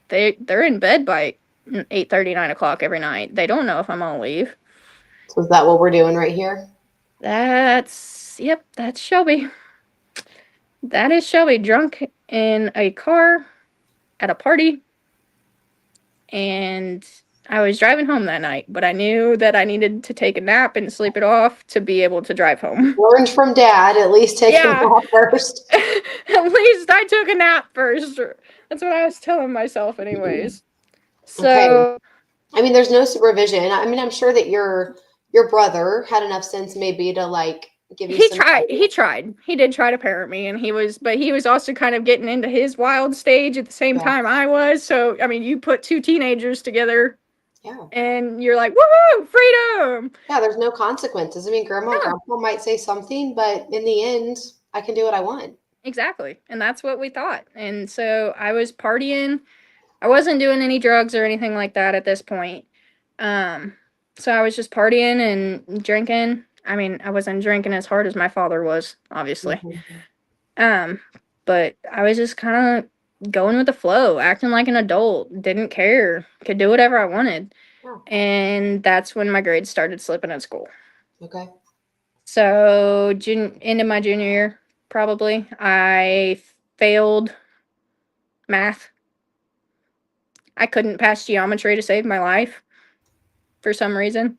they're in bed by 8:30, 9 o'clock every night. They don't know if I'm gonna leave. So is that what we're doing right here? Yep, that's Shelby. That is Shelby drunk in a car at a party. And I was driving home that night, but I knew that I needed to take a nap and sleep it off to be able to drive home. Learned from dad, at least take a Yeah. nap first. At least I took a nap first. That's what I was telling myself, anyways. Okay. So I mean, there's no supervision. I mean, I'm sure that your brother had enough sense maybe to like give you he some tried. guidance. He tried. He did try to parent me, and but he was also kind of getting into his wild stage at the same Yeah. time I was. So I mean, you put two teenagers together, Yeah. and you're like, woohoo, freedom! Yeah, there's no consequences. I mean, grandma and Yeah, grandpa might say something, but in the end, I can do what I want. exactly. And that's what we thought. And so I was partying. I wasn't doing any drugs or anything like that at this point. Um, so I was just partying and drinking. I mean, I wasn't drinking as hard as my father was, obviously. Mhm. Um, but I was just kind of going with the flow, acting like an adult, didn't care, could do whatever I wanted. Yeah. And that's when my grades started slipping at school. Okay. So, end of my junior year, probably, I failed math. I couldn't pass geometry to save my life for some reason.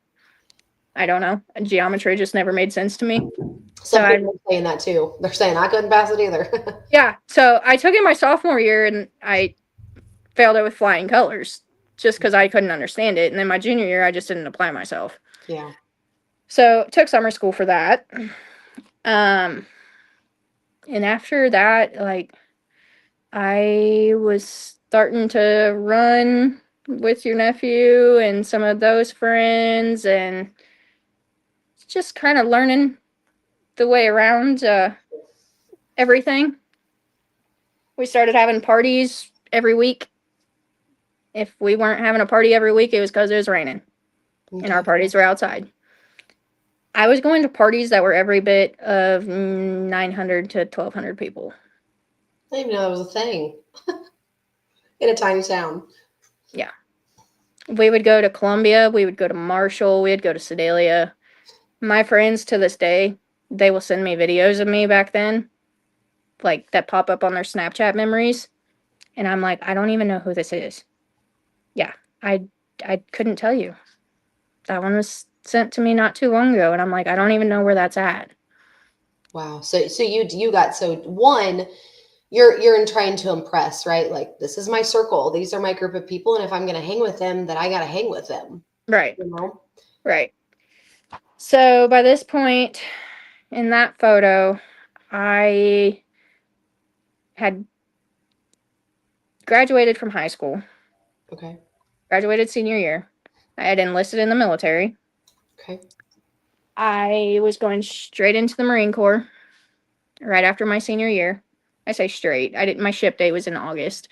I don't know. Geometry just never made sense to me. Some So people are saying that too. They're saying I couldn't pass it either. yeah. So I took it my sophomore year and I failed it with flying colors just because I couldn't understand it. And then my junior year, I just didn't apply myself. Yeah. So took summer school for that. And after that, like, I was starting to run with your nephew and some of those friends and just kind of learning the way around everything. We started having parties every week. If we weren't having a party every week, it was because it was raining and our Okay. parties were outside. I was going to parties that were every bit of 900 to 1,200 people. I didn't even know that was a thing in a tiny town. Yeah. We would go to Columbia. We would go to Marshall. We'd go to Sedalia. My friends to this day, they will send me videos of me back then, like that pop up on their Snapchat memories. And I'm like, I don't even know who this is. Yeah, I couldn't tell you. That one was sent to me not too long ago, and I'm like, I don't even know where that's at. Wow. So you got so one, you're in trying to impress, right? Like, this is my circle. These are my group of people, and if I'm going to hang with them, then I got to hang with them. Right. You know? Right. So by this point in that photo, I had graduated from high school, Okay. graduated senior year. I had enlisted in the military. Okay. I was going straight into the Marine Corps right after my senior year. I say straight. I didn't. My ship date was in August,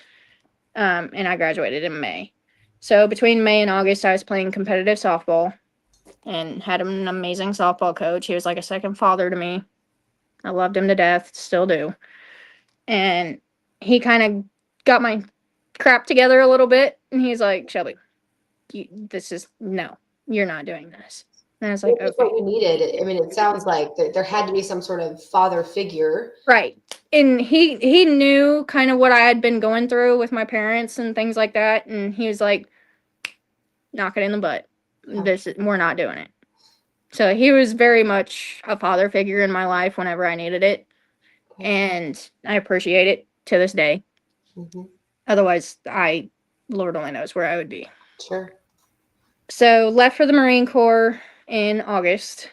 and I graduated in May. So between May and August, I was playing competitive softball and had an amazing softball coach. He was like a second father to me. I loved him to death, still do. And he kind of got my crap together a little bit, and he's like, Shelby, this is no, you're not doing this. And I was like, Which is what okay. you needed. I mean, it sounds like there had to be some sort of father figure. Right. And he knew kind of what I had been going through with my parents and things like that, and he was like, knock it in the butt. Yeah. We're not doing it. So he was very much a father figure in my life whenever I needed it, Okay. and I appreciate it to this day. Mm-hmm. Otherwise, Lord only knows where I would be. Sure. So left for the Marine Corps in August,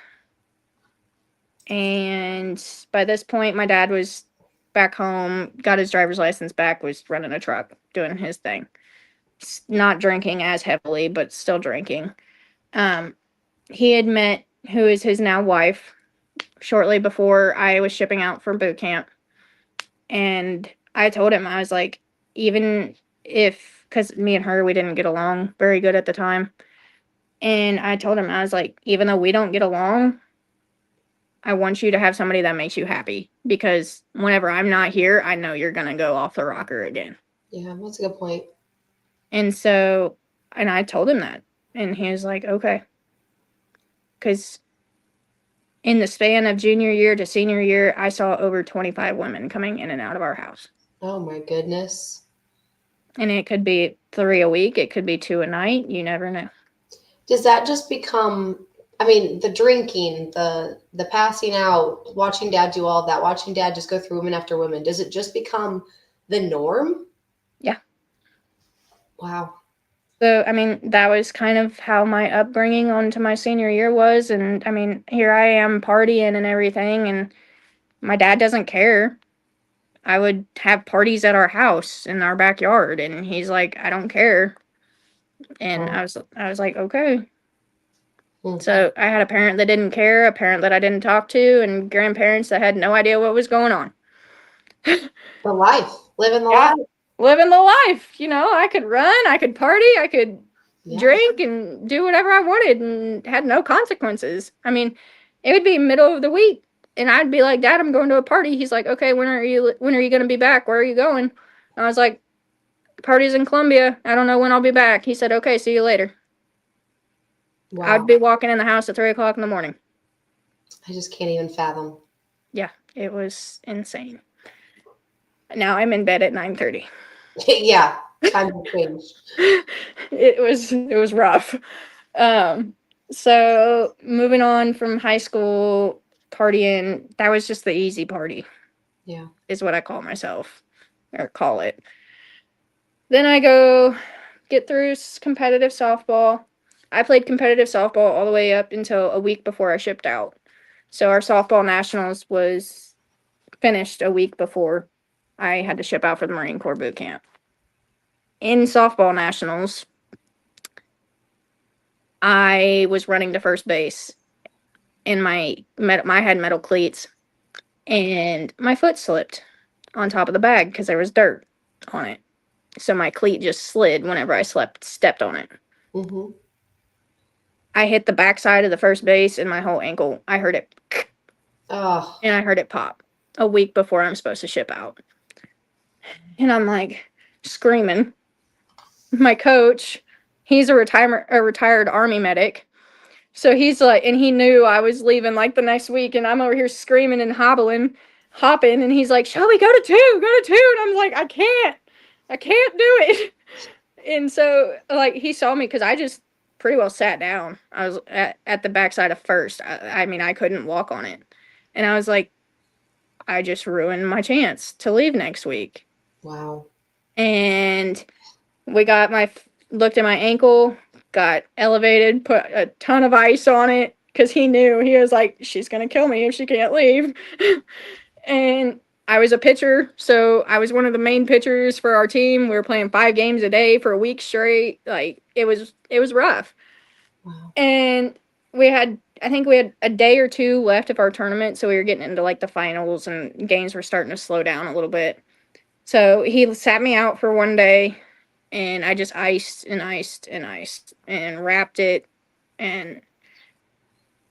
and by this point, my dad was back home, got his driver's license back, was running a truck, doing his thing, not drinking as heavily, but still drinking. He had met who is his now wife shortly before I was shipping out for boot camp. And I told him, I was like, even if, because me and her, we didn't get along very good at the time. And I told him, I was like, even though we don't get along, I want you to have somebody that makes you happy. Because whenever I'm not here, I know you're going to go off the rocker again. Yeah, that's a good point. And so, and I told him that. And he was like, okay. Because in the span of junior year to senior year, I saw over 25 women coming in and out of our house. Oh my goodness. And it could be 3 a week, it could be 2 a night, you never know. Does that just become, I mean, the drinking, the passing out, watching dad do all of that, watching dad just go through women after women, does it just become the norm? Yeah. Wow. So, I mean, that was kind of how my upbringing onto my senior year was. And I mean, here I am partying and everything, and my dad doesn't care. I would have parties at our house in our backyard, and he's like, I don't care. And Wow. I was like, okay. Hmm. So I had a parent that didn't care, a parent that I didn't talk to, and grandparents that had no idea what was going on. The life, living the Yeah, life. living the life. You know, I could run, I could party, I could Yeah. drink and do whatever I wanted and had no consequences. I mean, it would be middle of the week and I'd be like, Dad, I'm going to a party. He's like, okay, when are you going to be back? Where are you going? And I was like, party's in Columbia. I don't know when I'll be back. He said, okay, see you later. Wow. I'd be walking in the house at 3 o'clock in the morning. I just can't even fathom. Yeah, it was insane. Now I'm in bed at 9:30. Yeah, time to change. It was rough. So moving on from high school partying, that was just the easy party. Yeah. Is what I call myself or call it. Then I go get through competitive softball. I played competitive softball all the way up until a week before I shipped out. So our softball nationals was finished a week before I had to ship out for the Marine Corps boot camp. In softball nationals, I was running to first base and I had metal cleats and my foot slipped on top of the bag because there was dirt on it. So my cleat just slid whenever I stepped on it. Mm-hmm. I hit the backside of the first base and my whole ankle, I heard it. Oh. And I heard it pop a week before I'm supposed to ship out. And I'm like screaming. My coach, he's a retired Army medic. So he's like, and he knew I was leaving like the next week, and I'm over here screaming and hopping, and he's like, Shelby, go to two. And I'm like, I can't do it. And so, like, he saw me because I just pretty well sat down. I was at the backside of first. I mean, I couldn't walk on it. And I was like, I just ruined my chance to leave next week. Wow. And we looked at my ankle, got elevated, put a ton of ice on it because he knew. He was like, she's going to kill me if she can't leave. And I was a pitcher, so I was one of the main pitchers for our team. We were playing 5 games a day for a week straight. Like, it was rough. Wow. And I think we had a day or two left of our tournament, so we were getting into like the finals and games were starting to slow down a little bit. So he sat me out for one day and I just iced and iced and iced and wrapped it. And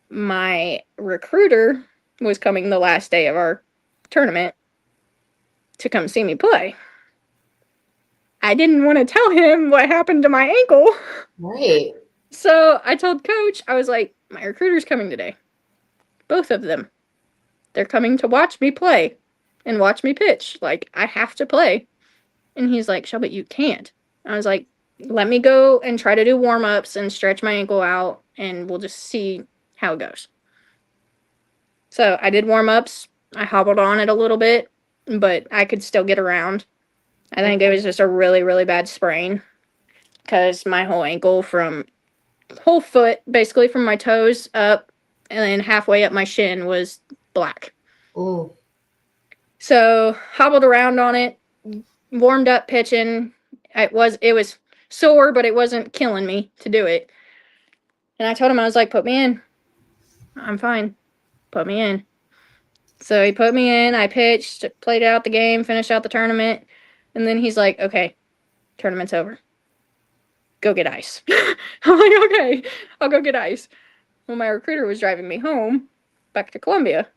my recruiter was coming the last day of our tournament to come see me play. I didn't want to tell him what happened to my ankle. Right. So I told coach, I was like, my recruiter's coming today. Both of them. They're coming to watch me play and watch me pitch. Like, I have to play. And he's like, Shelby, you can't. I was like, let me go and try to do warm-ups and stretch my ankle out, and we'll just see how it goes. So I did warm-ups. I hobbled on it a little bit, but I could still get around. I think it was just a really, really bad sprain because my whole foot, basically from my toes up and then halfway up my shin was black. Ooh. So hobbled around on it, warmed up pitching. It was sore, but it wasn't killing me to do it. And I told him, I was like, put me in. I'm fine. Put me in. So he put me in. I pitched, played out the game, finished out the tournament. And then he's like, okay, tournament's over. Go get ice. I'm like, okay, I'll go get ice. Well, my recruiter was driving me home back to Columbia.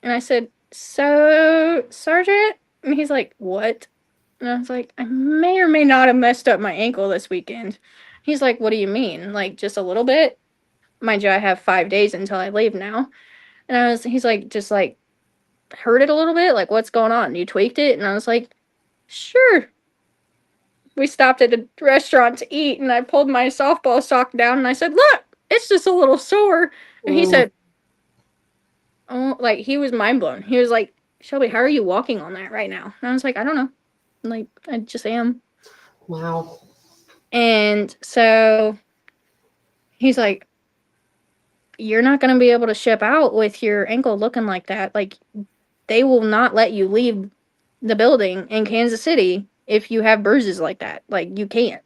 And I said, so, Sergeant? And he's like, what? And I was like, I may or may not have messed up my ankle this weekend. He's like, what do you mean? Like, just a little bit? Mind you, I have 5 days until I leave now. And he's like, just like, hurt it a little bit? Like, what's going on? You tweaked it? And I was like, sure. We stopped at a restaurant to eat, and I pulled my softball sock down, and I said, look, it's just a little sore. And he said, oh, like, he was mind blown. He was like, Shelby, how are you walking on that right now? And I was like, I don't know. Like, I just am. Wow. And so he's like, you're not going to be able to ship out with your ankle looking like that. Like, they will not let you leave the building in Kansas City if you have bruises like that. Like, you can't.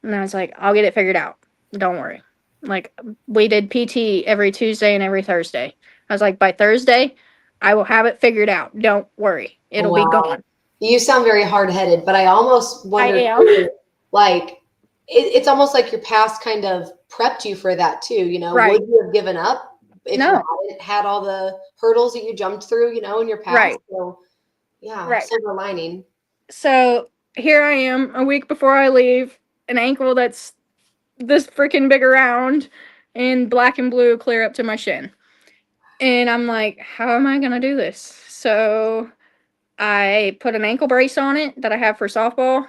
And I was like, I'll get it figured out. Don't worry. Like, we did PT every Tuesday and every Thursday. I was like, by Thursday, I will have it figured out. Don't worry. It'll be gone. You sound very hard-headed, but I almost wonder, like, it's almost like your past kind of prepped you for that too. You know, right. Would you have given up if you hadn't had all the hurdles that you jumped through, you know, in your past? Right. So, yeah, silver lining. So here I am a week before I leave, an ankle that's this freaking big around and black and blue clear up to my shin. And I'm like, how am I going to do this? So I put an ankle brace on it that I have for softball,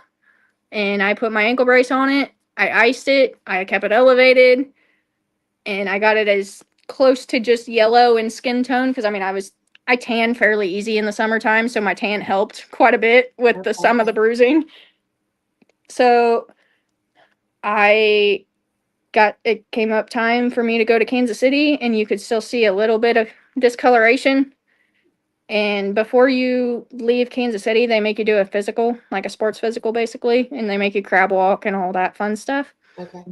and I put my ankle brace on it. I iced it. I kept it elevated, and I got it as close to just yellow in skin tone because, I mean, I tan fairly easy in the summertime, so my tan helped quite a bit with some of the bruising. So it came up time for me to go to Kansas City, and you could still see a little bit of discoloration. And before you leave Kansas City, they make you do a physical, like a sports physical, basically, and they make you crab walk and all that fun stuff. Okay.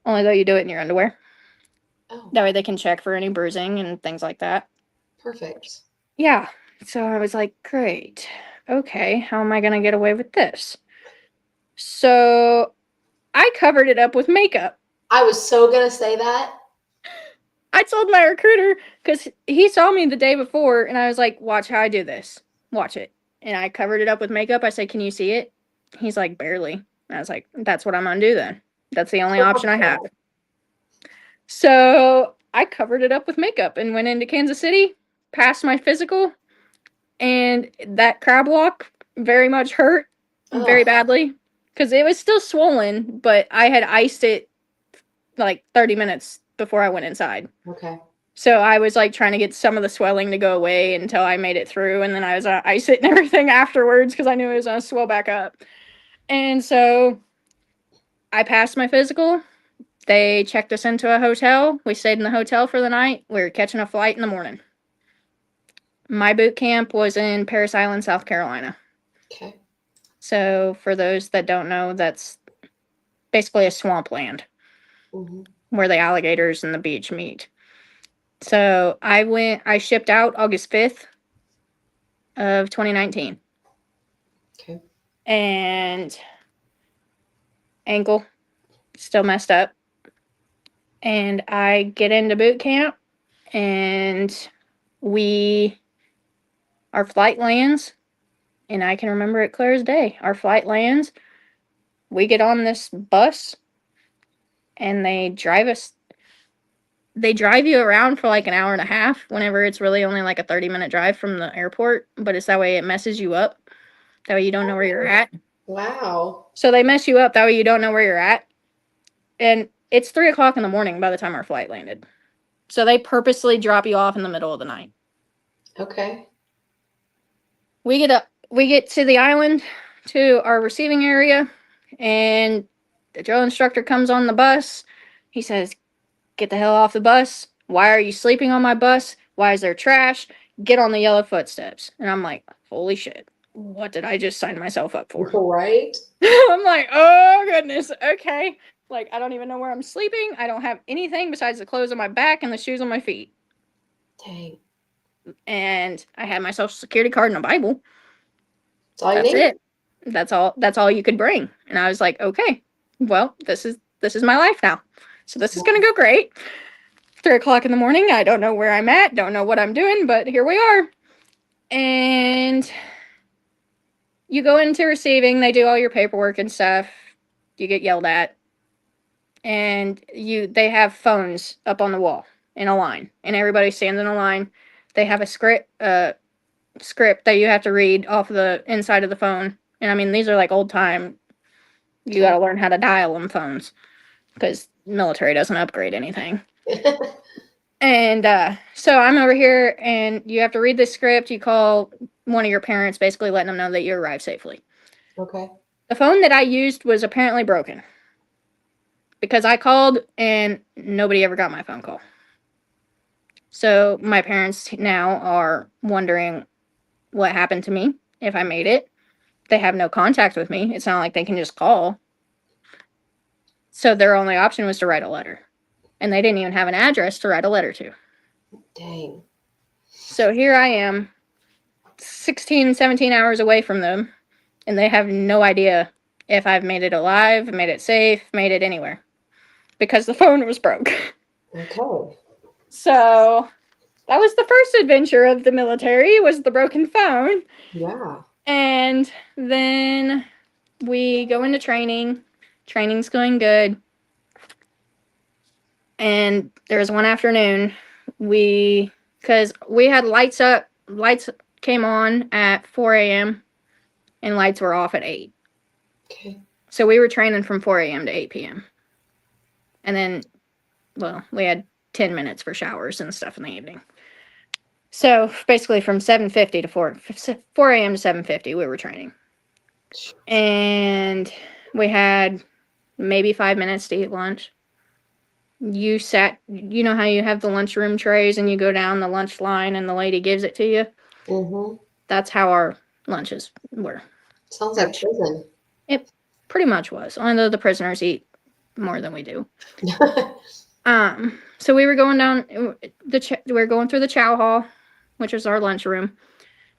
Only though you do it in your underwear. Oh. That way they can check for any bruising and things like that. Perfect. Yeah. So I was like, great. Okay, how am I going to get away with this? So I covered it up with makeup. I was so going to say that. I told my recruiter, because he saw me the day before, and I was like, watch how I do this. Watch it. And I covered it up with makeup. I said, can you see it? He's like, barely. And I was like, that's what I'm going to do then. That's the only option I have. So I covered it up with makeup and went into Kansas City, passed my physical, and that crab walk very much hurt very badly because it was still swollen, but I had iced it like 30 minutes before I went inside. Okay. So I was like trying to get some of the swelling to go away until I made it through, and then I was on ice it and everything afterwards because I knew it was gonna swell back up. And so I passed my physical. They checked us into a hotel. We stayed in the hotel for the night. We were catching a flight in the morning. My boot camp was in Parris Island, South Carolina. Okay. So for those that don't know, that's basically a swampland where the alligators and the beach meet. So I shipped out August 5th of 2019. Okay. And ankle still messed up. And I get into boot camp and our flight lands, and I can remember it clear as day. Our flight lands, we get on this bus and they drive you around for like an hour and a half whenever it's really only like a 30-minute drive from the airport, but it's that way it messes you up. That way you don't know where you're at. Wow. So they mess you up that way you don't know where you're at. And it's 3:00 in the morning by the time our flight landed. So they purposely drop you off in the middle of the night. Okay. We get to the island, to our receiving area, and the drill instructor comes on the bus. He says, "Get the hell off the bus. Why are you sleeping on my bus? Why is there trash? Get on the yellow footsteps." And I'm like, holy shit, what did I just sign myself up for? Right. I'm like, oh goodness, okay. Like, I don't even know where I'm sleeping. I don't have anything besides the clothes on my back and the shoes on my feet. Dang. And I had my social security card and a Bible. That's all you That's need. it. That's all you could bring. And I was like, okay, well, this is my life now. So this is gonna go great. 3:00 in the morning. I don't know where I'm at, don't know what I'm doing, but here we are. And you go into receiving, they do all your paperwork and stuff. You get yelled at. And they have phones up on the wall in a line. And everybody stands in a line. They have a script that you have to read off the inside of the phone. And I mean, these are like old time. You got to learn how to dial them phones because military doesn't upgrade anything. And so I'm over here, and you have to read this script. You call one of your parents, basically letting them know that you arrived safely. Okay. The phone that I used was apparently broken because I called and nobody ever got my phone call. So my parents now are wondering what happened to me, if I made it. They have no contact with me. It's not like they can just call. So their only option was to write a letter. And they didn't even have an address to write a letter to. Dang. So here I am, 16, 17 hours away from them, and they have no idea if I've made it alive, made it safe, made it anywhere. Because the phone was broke. Okay. So that was the first adventure of the military, was the broken phone. Yeah. And then we go into training. Training's going good. And there was one afternoon, because we had lights came on at 4 a.m. and lights were off at 8. Okay. So we were training from 4 a.m. to 8 p.m. And then, well, we had 10 minutes for showers and stuff in the evening. So basically from 7:50 to 4 a.m. to 7:50, we were training. And we had maybe 5 minutes to eat lunch. You know how you have the lunchroom trays and you go down the lunch line and the lady gives it to you? Mm-hmm. That's how our lunches were. Sounds like prison. It pretty much was, although the prisoners eat more than we do. So we were going down we were going through the chow hall, which is our lunchroom.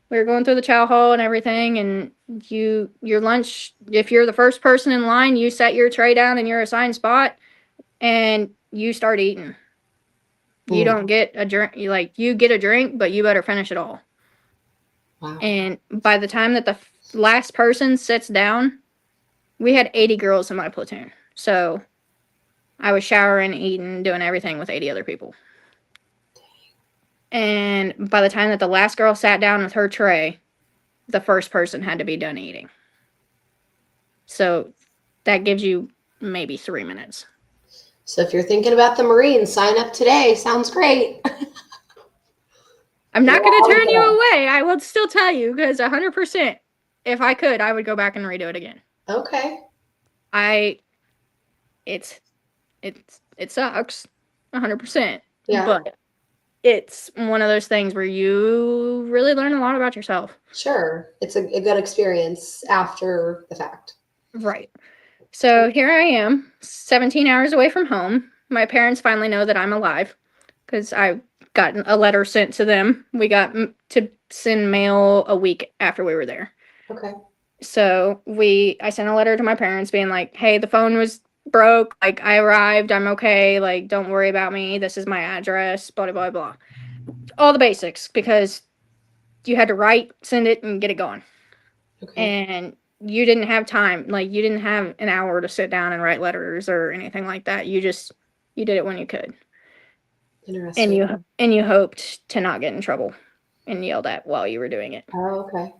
We were going through the chow hall and everything, and your lunch, if you're the first person in line, you set your tray down in your assigned spot and you start eating. You don't get a drink, you get a drink, but you better finish it all. Wow. And by the time that the last person sits down, we had 80 girls in my platoon. So I was showering, eating, doing everything with 80 other people. And by the time that the last girl sat down with her tray, the first person had to be done eating. So that gives you maybe 3 minutes. So if you're thinking about the Marines, sign up today. Sounds great. I'm not going to turn you Yeah. away. I will still tell you because 100%, if I could, I would go back and redo it again. Okay. It sucks 100%, Yeah. but it's one of those things where you really learn a lot about yourself. Sure. It's a good experience after the fact. Right. So here I am, 17 hours away from home. My parents finally know that I'm alive because I got a letter sent to them. We got to send mail a week after we were there. Okay. So I sent a letter to my parents being like, hey, the phone was broke. Like, I arrived. I'm okay. Like, don't worry about me. This is my address, blah, blah, blah. All the basics because you had to write, send it, and get it going. Okay. And you didn't have time. Like, you didn't have an hour to sit down and write letters or anything like that. You did it when you could. Interesting. And you hoped to not get in trouble and yelled at while you were doing it. Oh, okay.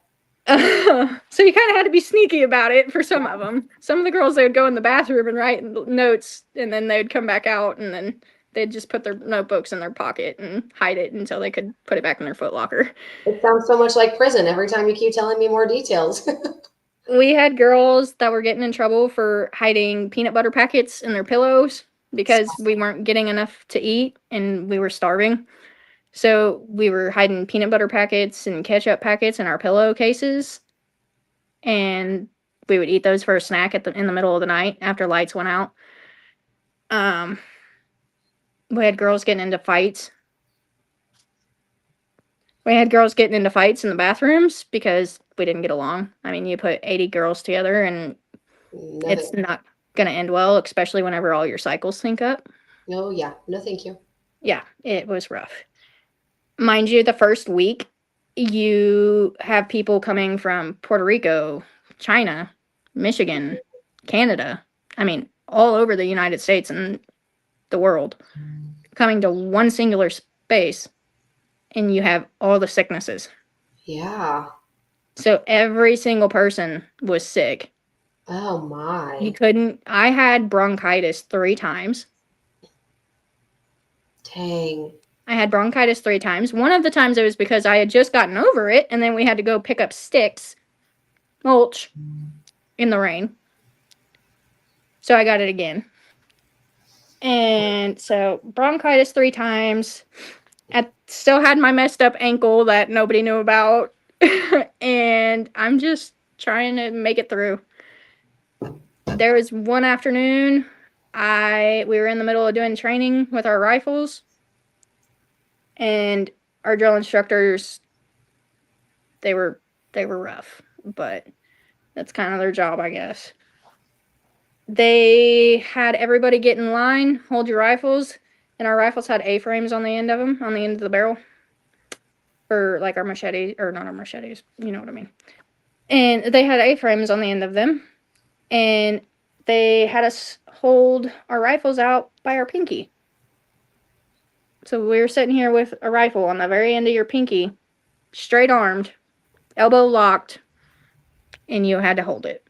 So you kind of had to be sneaky about it for some of them. Some of the girls, they would go in the bathroom and write notes, and then they'd come back out, and then they'd just put their notebooks in their pocket and hide it until they could put it back in their foot locker. It sounds so much like prison every time you keep telling me more details. We had girls that were getting in trouble for hiding peanut butter packets in their pillows because we weren't getting enough to eat and we were starving. So we were hiding peanut butter packets and ketchup packets in our pillowcases, and we would eat those for a snack in the middle of the night after lights went out. We had girls getting into fights. We had girls getting into fights in the bathrooms because we didn't get along. I mean, you put 80 girls together and it's not going to end well, especially whenever all your cycles sync up. No, yeah. No, thank you. Yeah, it was rough. Mind you, the first week, you have people coming from Puerto Rico, China, Michigan, Canada. I mean, all over the United States and the world coming to one singular space, and you have all the sicknesses. Yeah. So every single person was sick. Oh my. I had bronchitis 3 times. Dang. I had bronchitis 3 times. One of the times it was because I had just gotten over it, and then we had to go pick up sticks, mulch, in the rain. So I got it again. And so bronchitis 3 times. I still had my messed up ankle that nobody knew about. And I'm just trying to make it through. There was one afternoon, we were in the middle of doing training with our rifles, and our drill instructors, they were rough, but that's kind of their job, I guess. They had everybody get in line, hold your rifles, and our rifles had A-frames on the end of them, on the end of the barrel, for like our machetes, or not our machetes, you know what I mean. And they had A-frames on the end of them, and they had us hold our rifles out by our pinky. So we were sitting here with a rifle on the very end of your pinky, straight armed, elbow locked, and you had to hold it.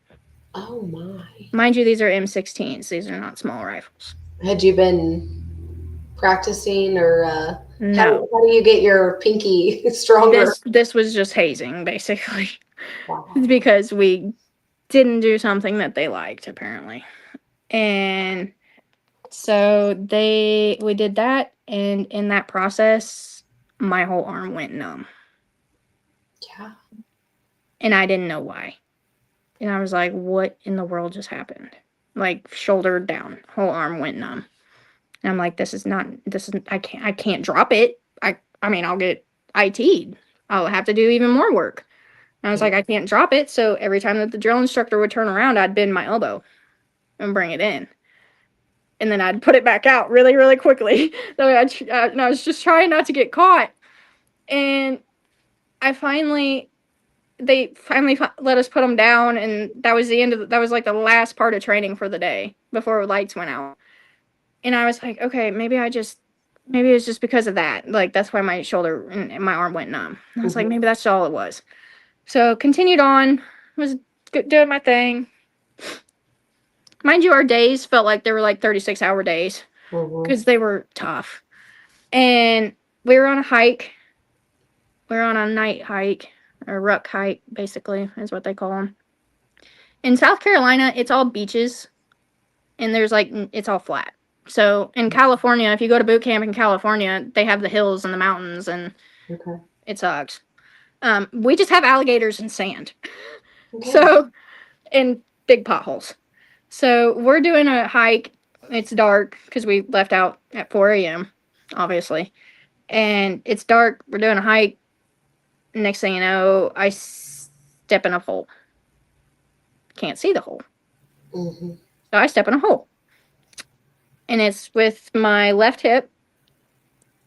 Oh my. Mind you, these are M16s. These are not small rifles. Had you been practicing or No. how do you get your pinky stronger? This was just hazing, basically. Wow. Because we didn't do something that they liked, apparently. And so we did that, and in that process, my whole arm went numb. Yeah. And I didn't know why. And I was like, what in the world just happened? Like, shoulder down, whole arm went numb. And I'm like, I can't drop it. I mean, I'll get IT'd. I'll have to do even more work. And I was like, I can't drop it. So every time that the drill instructor would turn around, I'd bend my elbow and bring it in. And then I'd put it back out really, really quickly. So and I was just trying not to get caught. And they finally let us put them down. And that was that was like the last part of training for the day before lights went out. And I was like, okay, maybe it's just because of that. Like, that's why my shoulder and my arm went numb. I was like, maybe that's all it was. So continued on, was doing my thing. Mind you, our days felt like they were like 36-hour days because they were tough. And we were on a hike, we're on a night hike, or ruck hike, basically, is what they call them. In South Carolina, it's all beaches, and it's all flat. So in California, if you go to boot camp in California, they have the hills and the mountains, and Okay. it sucks. We just have alligators and sand. Okay. So, and big potholes. So we're doing a hike. It's dark because we left out at 4 a.m., obviously. And it's dark. We're doing a hike. Next thing you know, I step in a hole. Can't see the hole. Mm-hmm. So I step in a hole. And it's with my left hip.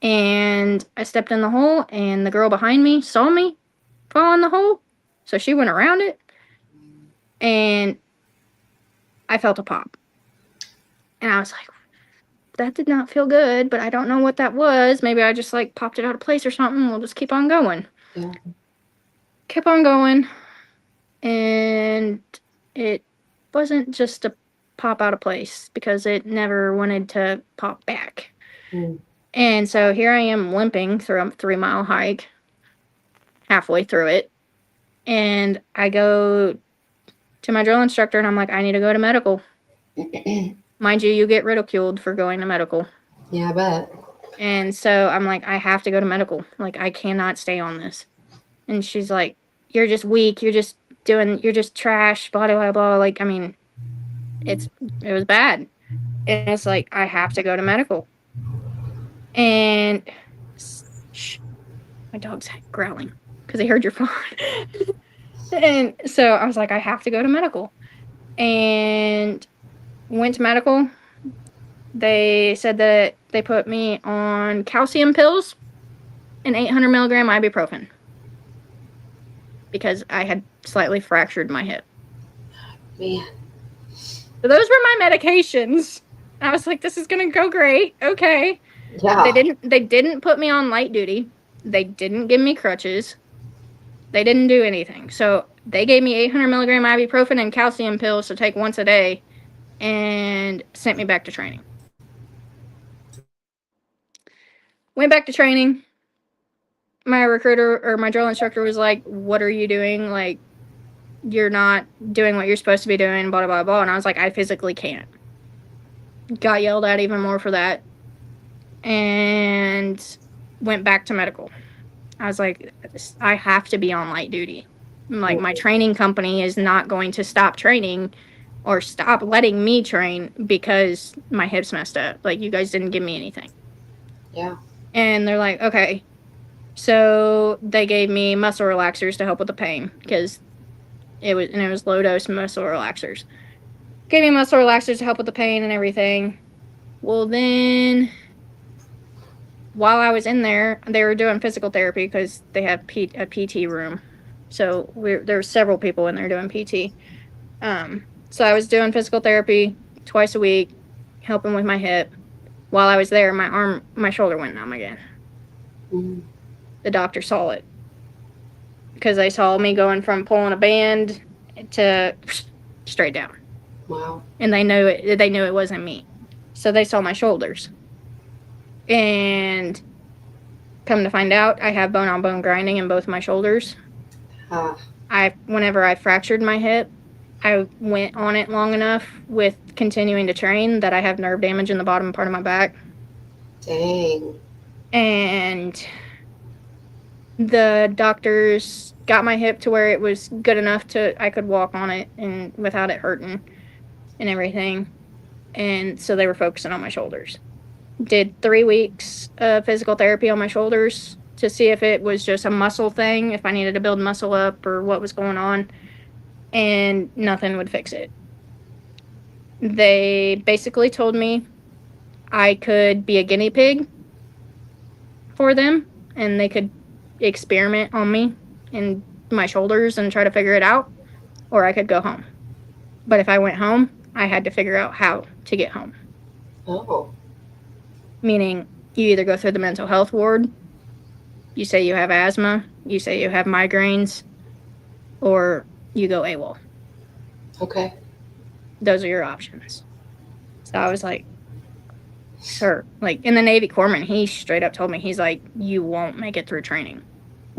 And I stepped in the hole, and the girl behind me saw me fall in the hole. So she went around it. And I felt a pop. And I was like, that did not feel good, but I don't know what that was. Maybe I just like popped it out of place or something. We'll just keep on going. Yeah. Kept on going. And it wasn't just a pop out of place because it never wanted to pop back. Mm. And so here I am limping through a 3-mile hike, halfway through it. And I go to my drill instructor and I'm like, I need to go to medical. Mind you, you get ridiculed for going to medical. Yeah, I bet. And so I'm like, I have to go to medical. Like, I cannot stay on this. And she's like, you're just weak. You're just trash, blah, blah, blah. Like, I mean, it was bad. And it's like, I have to go to medical. And shh, my dog's growling because they heard your phone. And so I was like, I have to go to medical. And went to medical. They said that they put me on calcium pills and 800 milligram ibuprofen because I had slightly fractured my hip. Man. So those were my medications. I was like, this is going to go great. Okay. Yeah. They didn't put me on light duty. They didn't give me crutches. They didn't do anything. So they gave me 800 milligram ibuprofen and calcium pills to take once a day and sent me back to training. Went back to training. My recruiter or my drill instructor was like, what are you doing? Like, you're not doing what you're supposed to be doing, blah, blah, blah. And I was like, I physically can't. Got yelled at even more for that. And went back to medical. I was like, I have to be on light duty. Like, my training company is not going to stop training or stop letting me train because my hip's messed up. Like, you guys didn't give me anything. Yeah. And they're like, okay. So they gave me muscle relaxers to help with the pain because it was low dose muscle relaxers. Gave me muscle relaxers to help with the pain and everything. Well, then while I was in there, they were doing physical therapy because they have a PT room. So there were several people in there doing PT. So I was doing physical therapy twice a week, helping with my hip. While I was there, my shoulder went numb again. Mm. The doctor saw it because they saw me going from pulling a band to straight down. Wow. And they knew it wasn't me. So they saw my shoulders. And come to find out, I have bone-on-bone grinding in both my shoulders. Whenever I fractured my hip, I went on it long enough with continuing to train that I have nerve damage in the bottom part of my back. Dang. And the doctors got my hip to where it was good enough I could walk on it and without it hurting and everything. And so they were focusing on my shoulders. Did 3 weeks of physical therapy on my shoulders to see if it was just a muscle thing, if I needed to build muscle up or what was going on. And nothing would fix it. They basically told me I could be a guinea pig for them and they could experiment on me and my shoulders and try to figure it out, or I could go home. But if I went home, I had to figure out how to get home. Oh. Meaning you either go through the mental health ward, you say you have asthma, you say you have migraines, or you go AWOL. Okay. Those are your options. So I was like, sir, like, in the Navy corpsman, he straight up told me, he's like, you won't make it through training.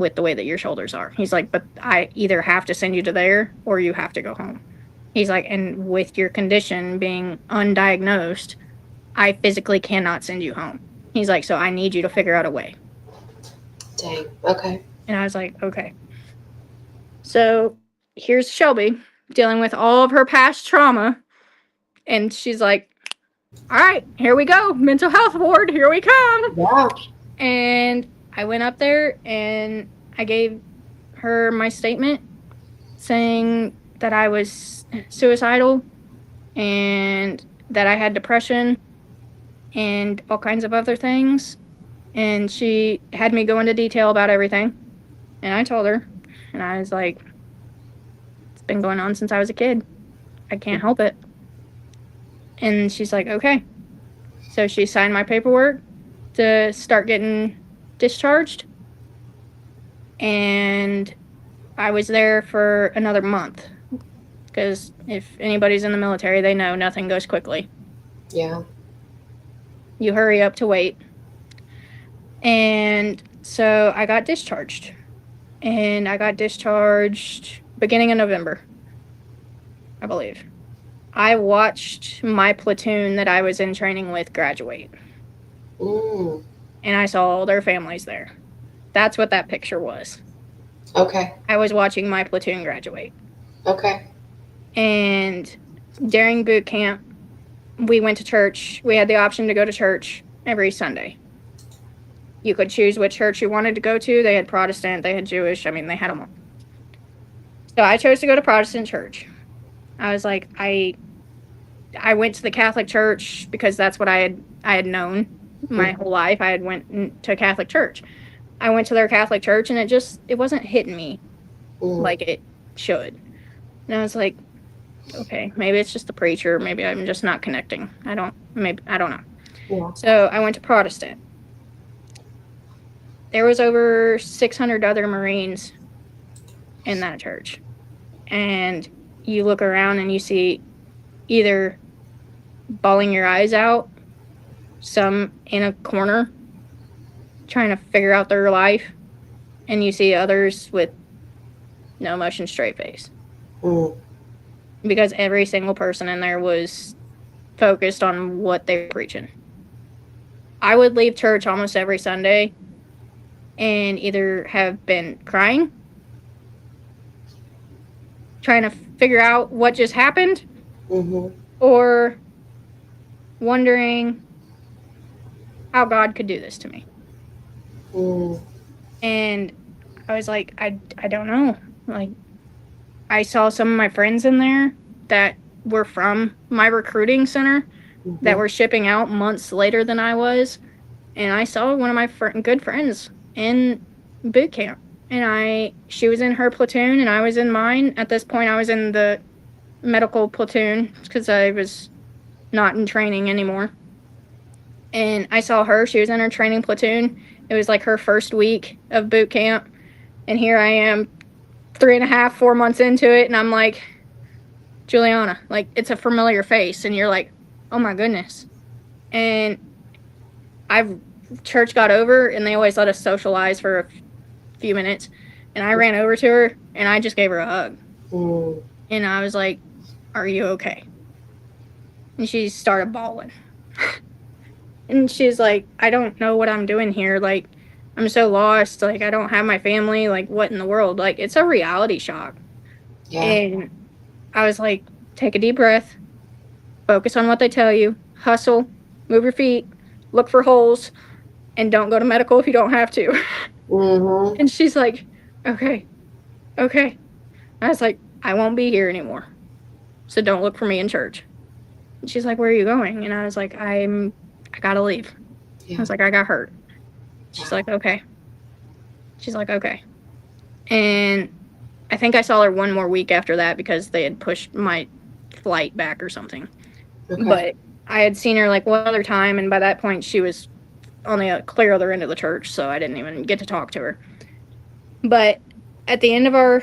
with the way that your shoulders are. He's like, but I either have to send you to there or you have to go home. He's like, and with your condition being undiagnosed, I physically cannot send you home. He's like, so I need you to figure out a way. Dang. Okay. And I was like, okay. So here's Shelby dealing with all of her past trauma. And she's like, all right, here we go. Mental health ward, here we come. Yeah. And I went up there and I gave her my statement saying that I was suicidal and that I had depression and all kinds of other things. And she had me go into detail about everything. And I told her, and I was like, it's been going on since I was a kid. I can't help it. And she's like, okay. So she signed my paperwork to start getting discharged. And I was there for another month. Because if anybody's in the military, they know nothing goes quickly. Yeah. You hurry up to wait. And so I got discharged. And I got discharged beginning of November, I believe. I watched my platoon that I was in training with graduate. Mm. And I saw all their families there. That's what that picture was. Okay. I was watching my platoon graduate. Okay. And during boot camp, we went to church. We had the option to go to church every Sunday. You could choose which church you wanted to go to. They had Protestant, they had Jewish. I mean, they had them all. So I chose to go to Protestant church. I was like, I went to the Catholic church because that's what I had known my whole life. I had went to Catholic church. I went to their Catholic church and it wasn't hitting me like it should. And I was like, okay, maybe it's just the preacher. Maybe I'm just not connecting. I don't know. Yeah. So I went to Protestant. There was over 600 other Marines in that church. And you look around and you see either bawling your eyes out, some in a corner trying to figure out their life, and you see others with no emotion, straight face. Because every single person in there was focused on what they were preaching. I would leave church almost every Sunday and either have been crying, trying to figure out what just happened, or wondering how God could do this to me. And I was like, I don't know. Like, I saw some of my friends in there that were from my recruiting center that were shipping out months later than I was. And I saw one of my good friends in boot camp. And she was in her platoon and I was in mine. At this point, I was in the medical platoon because I was not in training anymore. And I saw her. She was in her training platoon. It was like her first week of boot camp. And here I am 3.5, 4 months into it. And I'm like, Juliana, like, it's a familiar face. And you're like, oh my goodness. And church got over and they always let us socialize for a few minutes. And I ran over to her and I just gave her a hug. And I was like, are you okay? And she started bawling. And she's like, I don't know what I'm doing here. Like, I'm so lost. Like, I don't have my family. Like, what in the world? Like, it's a reality shock. Yeah. And I was like, take a deep breath. Focus on what they tell you. Hustle. Move your feet. Look for holes. And don't go to medical if you don't have to. And she's like, okay. I was like, I won't be here anymore. So don't look for me in church. And she's like, where are you going? And I was like, I gotta leave. I was like, I got hurt. She's like, okay. And I think I saw her one more week after that because they had pushed my flight back or something. But I had seen her like one other time, and by that point she was on the clear other end of the church, so I didn't even get to talk to her. But at the end of our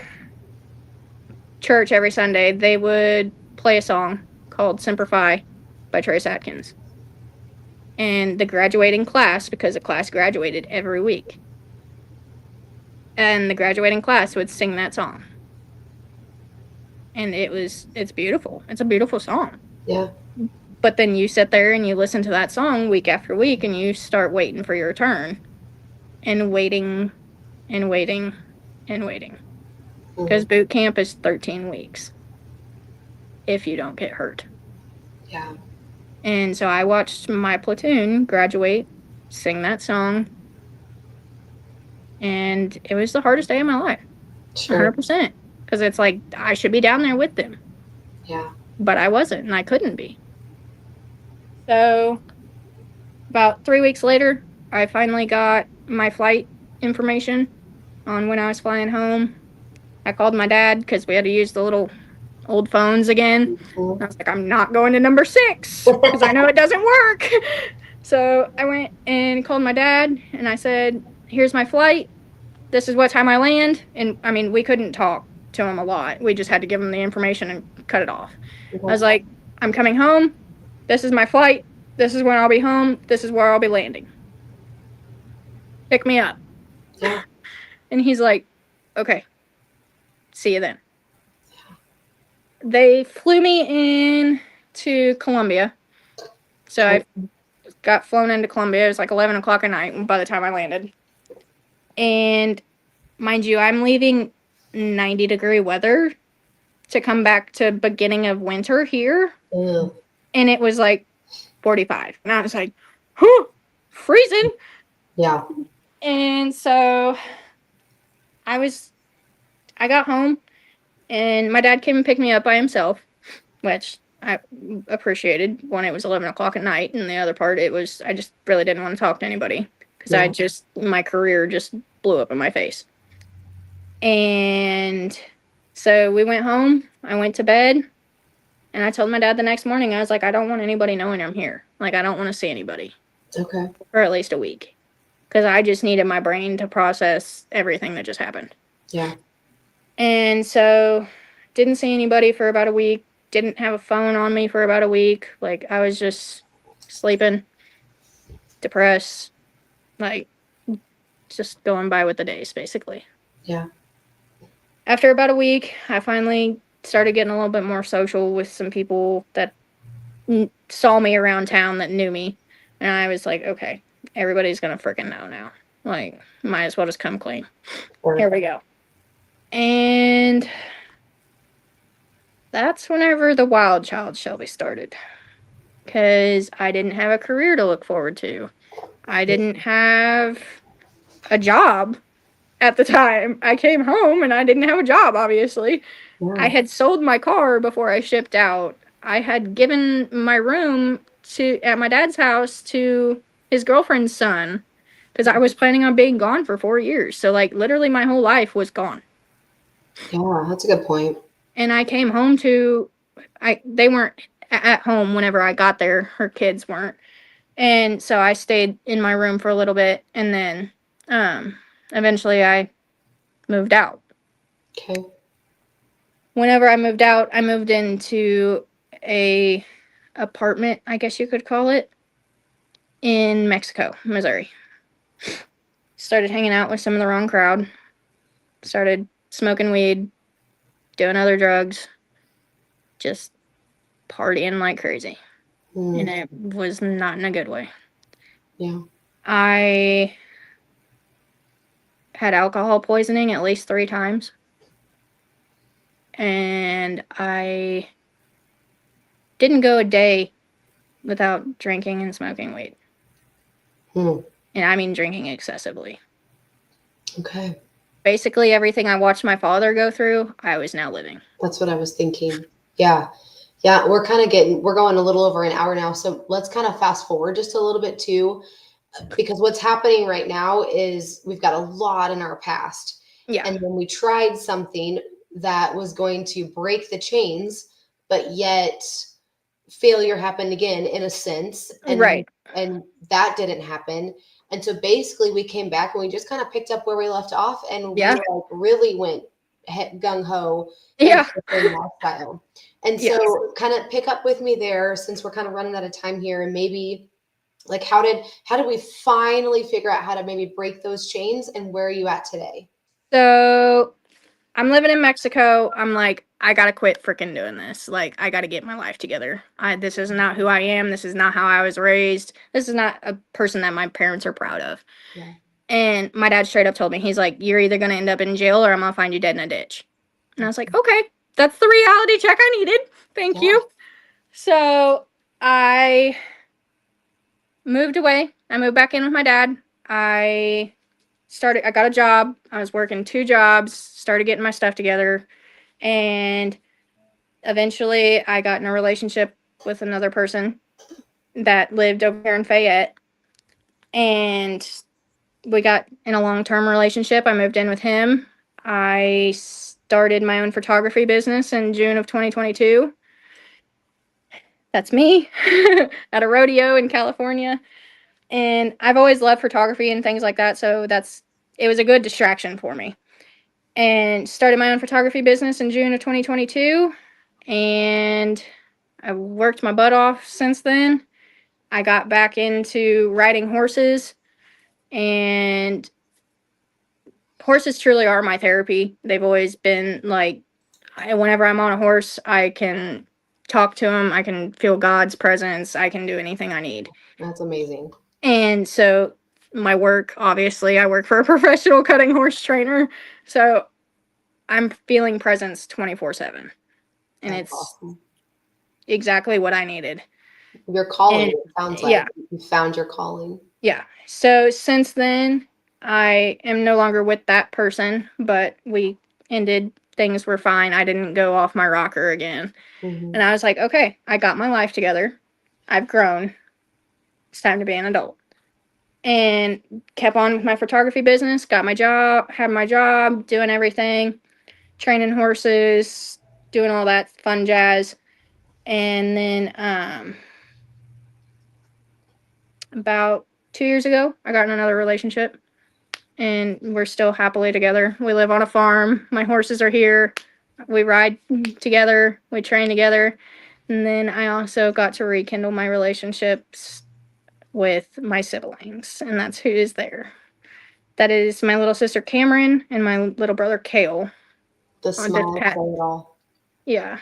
church every Sunday, they would play a song called Semper Fi by Trace Atkins. And the graduating class, because the class graduated every week, and the graduating class would sing that song. And it's beautiful. It's a beautiful song. Yeah. But then you sit there and you listen to that song week after week and you start waiting for your turn and waiting and waiting and waiting. Because boot camp is 13 weeks if you don't get hurt. Yeah. And so I watched my platoon graduate, sing that song, and it was the hardest day of my life. Sure. 100%. Because it's like, I should be down there with them. Yeah. But I wasn't, and I couldn't be. So about 3 weeks later, I finally got my flight information on when I was flying home. I called my dad because we had to use the little old phones again. Mhm. I was like, I'm not going to number 6 because I know it doesn't work. So I went and called my dad and I said, here's my flight. This is what time I land. And I mean, we couldn't talk to him a lot. We just had to give him the information and cut it off. I was like, I'm coming home. This is my flight. This is when I'll be home. This is where I'll be landing. Pick me up. Yeah. And he's like, okay, see you then. They flew me in to Columbia. So I got flown into Columbia. It was like 11 o'clock at night by the time I landed. And mind you, I'm leaving 90-degree weather to come back to beginning of winter here. Ew. And it was like 45. And I was like, whew, freezing. Yeah. And so I got home and my dad came and picked me up by himself, which I appreciated when it was 11 o'clock at night. And the other part, I just really didn't want to talk to anybody because my career just blew up in my face. And so we went home. I went to bed and I told my dad the next morning, I was like, I don't want anybody knowing I'm here. Like, I don't want to see anybody. Okay. For at least a week. Because I just needed my brain to process everything that just happened. Yeah. And so didn't see anybody for about a week. Didn't have a phone on me for about a week. Like, I was just sleeping, depressed, like, just going by with the days, basically. Yeah. After about a week, I finally started getting a little bit more social with some people that saw me around town that knew me. And I was like, okay, everybody's going to freaking know now. Like, might as well just come clean. Here we go. And that's whenever the wild child Shelby started. Because I didn't have a career to look forward to. I didn't have a job at the time. I came home and I didn't have a job, obviously. Yeah. I had sold my car before I shipped out. I had given my room at my dad's house to his girlfriend's son because I was planning on being gone for 4 years. So, like, literally my whole life was gone. Yeah, that's a good point. And I came home they weren't at home whenever I got there. Her kids weren't. And so I stayed in my room for a little bit. And then eventually I moved out. Okay. Whenever I moved out, I moved into a apartment, I guess you could call it, in Mexico, Missouri. Started hanging out with some of the wrong crowd. Started smoking weed, doing other drugs, just partying like crazy. And it was not in a good way. Yeah. I had alcohol poisoning at least 3 times. And I didn't go a day without drinking and smoking weed. And I mean drinking excessively. Okay. Basically everything I watched my father go through, I was now living. That's what I was thinking. Yeah. Yeah, we're going a little over an hour now. So let's kind of fast forward just a little bit too, because what's happening right now is we've got a lot in our past. Yeah. And then we tried something that was going to break the chains, but yet failure happened again in a sense. And, right. And that didn't happen. And so basically we came back and we just kind of picked up where we left off and we really went gung ho. Yeah. Lifestyle. And so kind of pick up with me there since we're kind of running out of time here and maybe like how did we finally figure out how to maybe break those chains and where are you at today? So I'm living in Mexico. I'm like, I gotta quit freaking doing this. Like, I gotta get my life together. This is not who I am. This is not how I was raised. This is not a person that my parents are proud of. Yeah. And my dad straight up told me, he's like, you're either gonna end up in jail or I'm gonna find you dead in a ditch. And I was like, okay, that's the reality check I needed. Thank Yeah. you. So I moved away. I moved back in with my dad. I got a job. I was working 2 jobs, started getting my stuff together, and eventually I got in a relationship with another person that lived over here in Fayette. And we got in a long term relationship. I moved in with him. I started my own photography business in June of 2022. That's me at a rodeo in California. And I've always loved photography and things like that. So it was a good distraction for me. And started my own photography business in June of 2022. And I worked my butt off since then. I got back into riding horses, and horses truly are my therapy. They've always been like, whenever I'm on a horse, I can talk to him, I can feel God's presence, I can do anything I need. That's amazing. And so, my work, obviously, I work for a professional cutting horse trainer. So, I'm feeling presence 24/7. And That's it's awesome. exactly what I needed. Your calling, And it sounds like yeah, you found your calling. yeah. So since then, I am no longer with that person, but we ended. Things were fine. I didn't go off my rocker again. Hmm. And I was like, okay, I got my life together. I've grown. It's time to be an adult. And kept on with my photography business, got my job, had my job, doing everything, training horses, doing all that fun jazz. And then about 2 years ago, I got in another relationship, and we're still happily together. We live on a farm. My horses are here. We ride together. We train together. And then I also got to rekindle my relationships with my siblings, and that's who is there. That is my little sister Cameron and my little brother Kale. The On this smile past, say it all. yeah,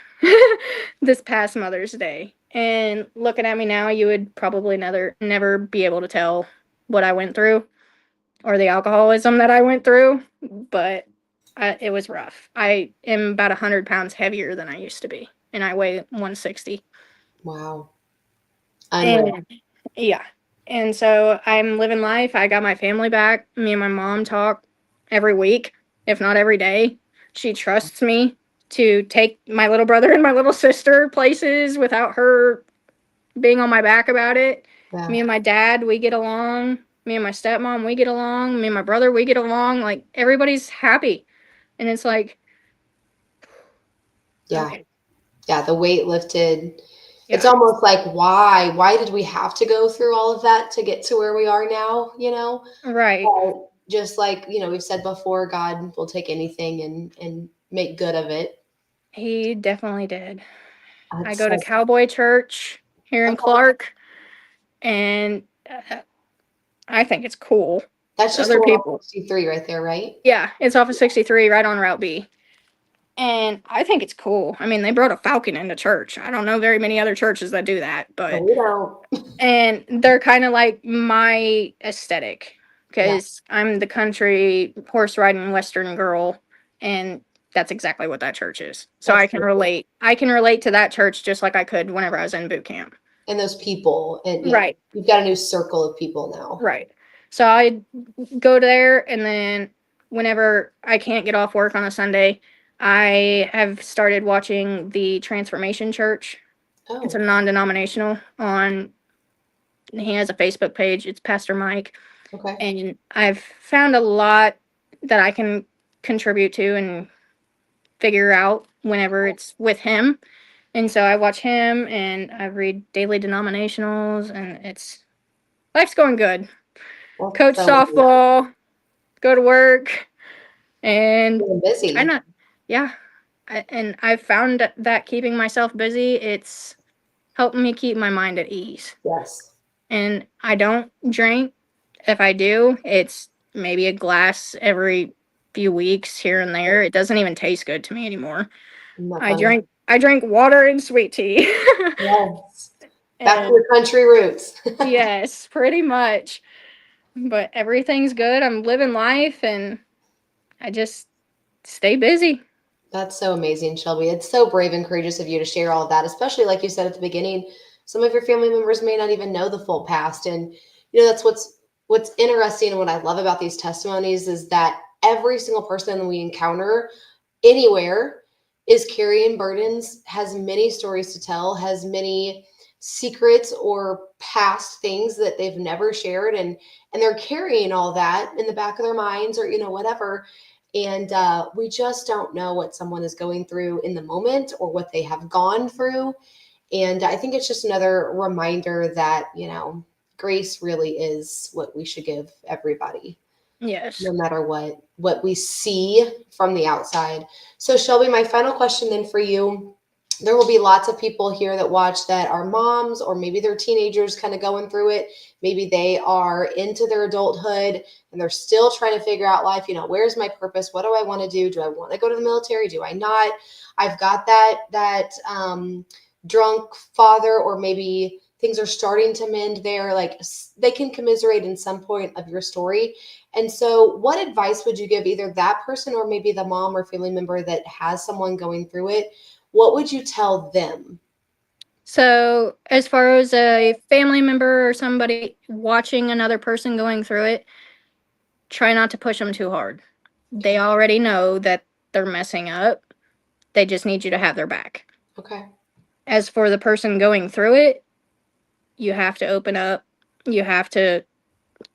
this past Mother's Day. And looking at me now, you would probably never be able to tell what I went through or the alcoholism that I went through, but it was rough. I am about 100 pounds heavier than I used to be, and I weigh 160. Wow. Unreal. And yeah, and so I'm living life. I got my family back. Me and my mom talk every week, if not every day. She trusts me to take my little brother and my little sister places without her being on my back about it. Yeah. Me and my dad, we get along. Me and my stepmom, we get along. Me and my brother, we get along. Like, everybody's happy. And it's like, Yeah. okay, Yeah. The weight lifted. It's yeah, almost like why did we have to go through all of that to get to where we are now, you know? right. But just like, we've said before, God will take anything and make good of it. He definitely did. I That's go to so Cowboy Church here in okay. Clark, and I think it's cool. That's just Other going on people, 63 right there, right? yeah, it's off of 63 right on Route B. And I think it's cool. I mean, they brought a falcon into church. I don't know very many other churches that do that, But but we don't. and they're kind of like my aesthetic Yeah, because I'm the country horse riding Western girl, and that's exactly what that church is. So that's I can so cool. relate. I can relate to that church just like I could whenever I was in boot camp. And those people, and yeah, Right, you've got a new circle of people now. right. So I go there, and then whenever I can't get off work on a Sunday, I have started watching the Transformation Church. It's a Oh, non-denominational on. He has a Facebook page. It's Pastor Mike, okay. and I've found a lot that I can contribute to and figure out whenever it's with him. And so I watch him, and I read daily denominationals, and it's life's going good. That's Coach so amazing. softball, go to work, and Being try busy. not, yeah. And I've found that keeping myself busy, it's helped me keep my mind at ease. Yes. And I don't drink. If I do, it's maybe a glass every few weeks here and there. It doesn't even taste good to me anymore. Isn't that I funny? drink water and sweet tea. Yes. Back to And your country roots. yes, pretty much. But everything's good. I'm living life and I just stay busy. That's so amazing, Shelby. It's so brave and courageous of you to share all of that, especially like you said at the beginning. Some of your family members may not even know the full past. And that's what's interesting and what I love about these testimonies is that every single person we encounter anywhere is carrying burdens, has many stories to tell, has many secrets or past things that they've never shared, and they're carrying all that in the back of their minds, or whatever. And we just don't know what someone is going through in the moment or what they have gone through. And I think it's just another reminder that grace really is what we should give everybody, Yes. no matter what we see from the outside. So Shelby, my final question then for you, there will be lots of people here that watch that are moms, or maybe they're teenagers kind of going through it. Maybe they are into their adulthood and they're still trying to figure out life. Where's my purpose? What do I want to do? Do I want to go to the military? Do I not? I've got that drunk father, or maybe things are starting to mend there. Like, they can commiserate in some point of your story. And so what advice would you give either that person or maybe the mom or family member that has someone going through it? What would you tell them? So, as far as a family member or somebody watching another person going through it, try not to push them too hard. They Okay. already know that they're messing up. They just need you to have their back. Okay. As for the person going through it, you have to open up. You have to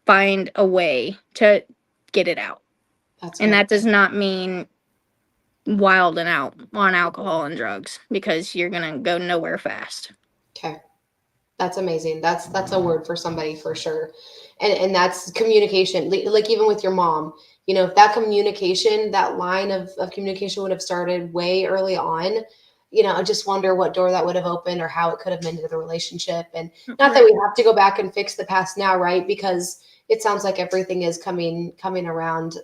find a way to get it out. That's And good. that does not mean wilding out on alcohol and drugs, because you're going to go nowhere fast. Okay. That's amazing. That's a word for somebody for sure. And that's communication. Like even with your mom, if that communication, that line of communication would have started way early on, I just wonder what door that would have opened or how it could have mended the relationship. And not that Right. we have to go back and fix the past now, right? Because it sounds like everything is coming around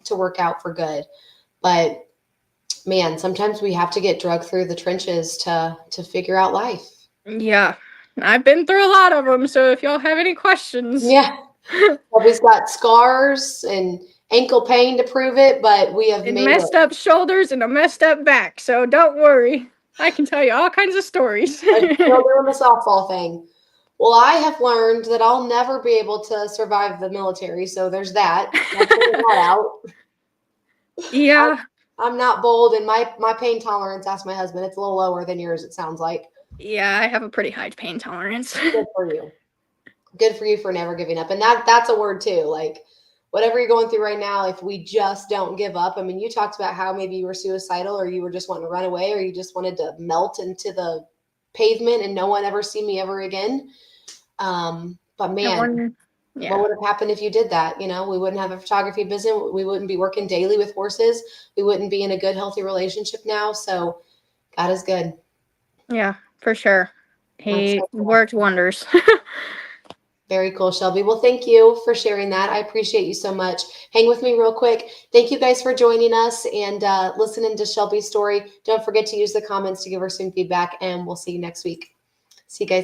to work out for good. But man, sometimes we have to get drugged through the trenches to figure out life. Yeah. I've been through a lot of them, so if y'all have any questions. Yeah. Bubby's got scars and ankle pain to prove it, but we have And made it. messed up shoulders and a messed up back, so don't worry. I can tell you all kinds of stories. I'm still doing the softball thing. Well, I have learned that I'll never be able to survive the military, so there's that. I figured that out. Yeah. I'm not bold, and my pain tolerance, ask my husband, it's a little lower than yours, it sounds like. Yeah, I have a pretty high pain tolerance. Good for you. Good for you for never giving up. And that's a word too. Like, whatever you're going through right now, if we just don't give up. I mean, you talked about how maybe you were suicidal, or you were just wanting to run away, or you just wanted to melt into the pavement and no one ever see me ever again. But man, what Yeah. would have happened if you did that? We wouldn't have a photography business. We wouldn't be working daily with horses. We wouldn't be in a good, healthy relationship now. So God is good. Yeah, for sure. That's He so cool. worked wonders. Very cool, Shelby. Well, thank you for sharing that. I appreciate you so much. Hang with me real quick. Thank you guys for joining us and listening to Shelby's story. Don't forget to use the comments to give her some feedback, and we'll see you next week. See you guys.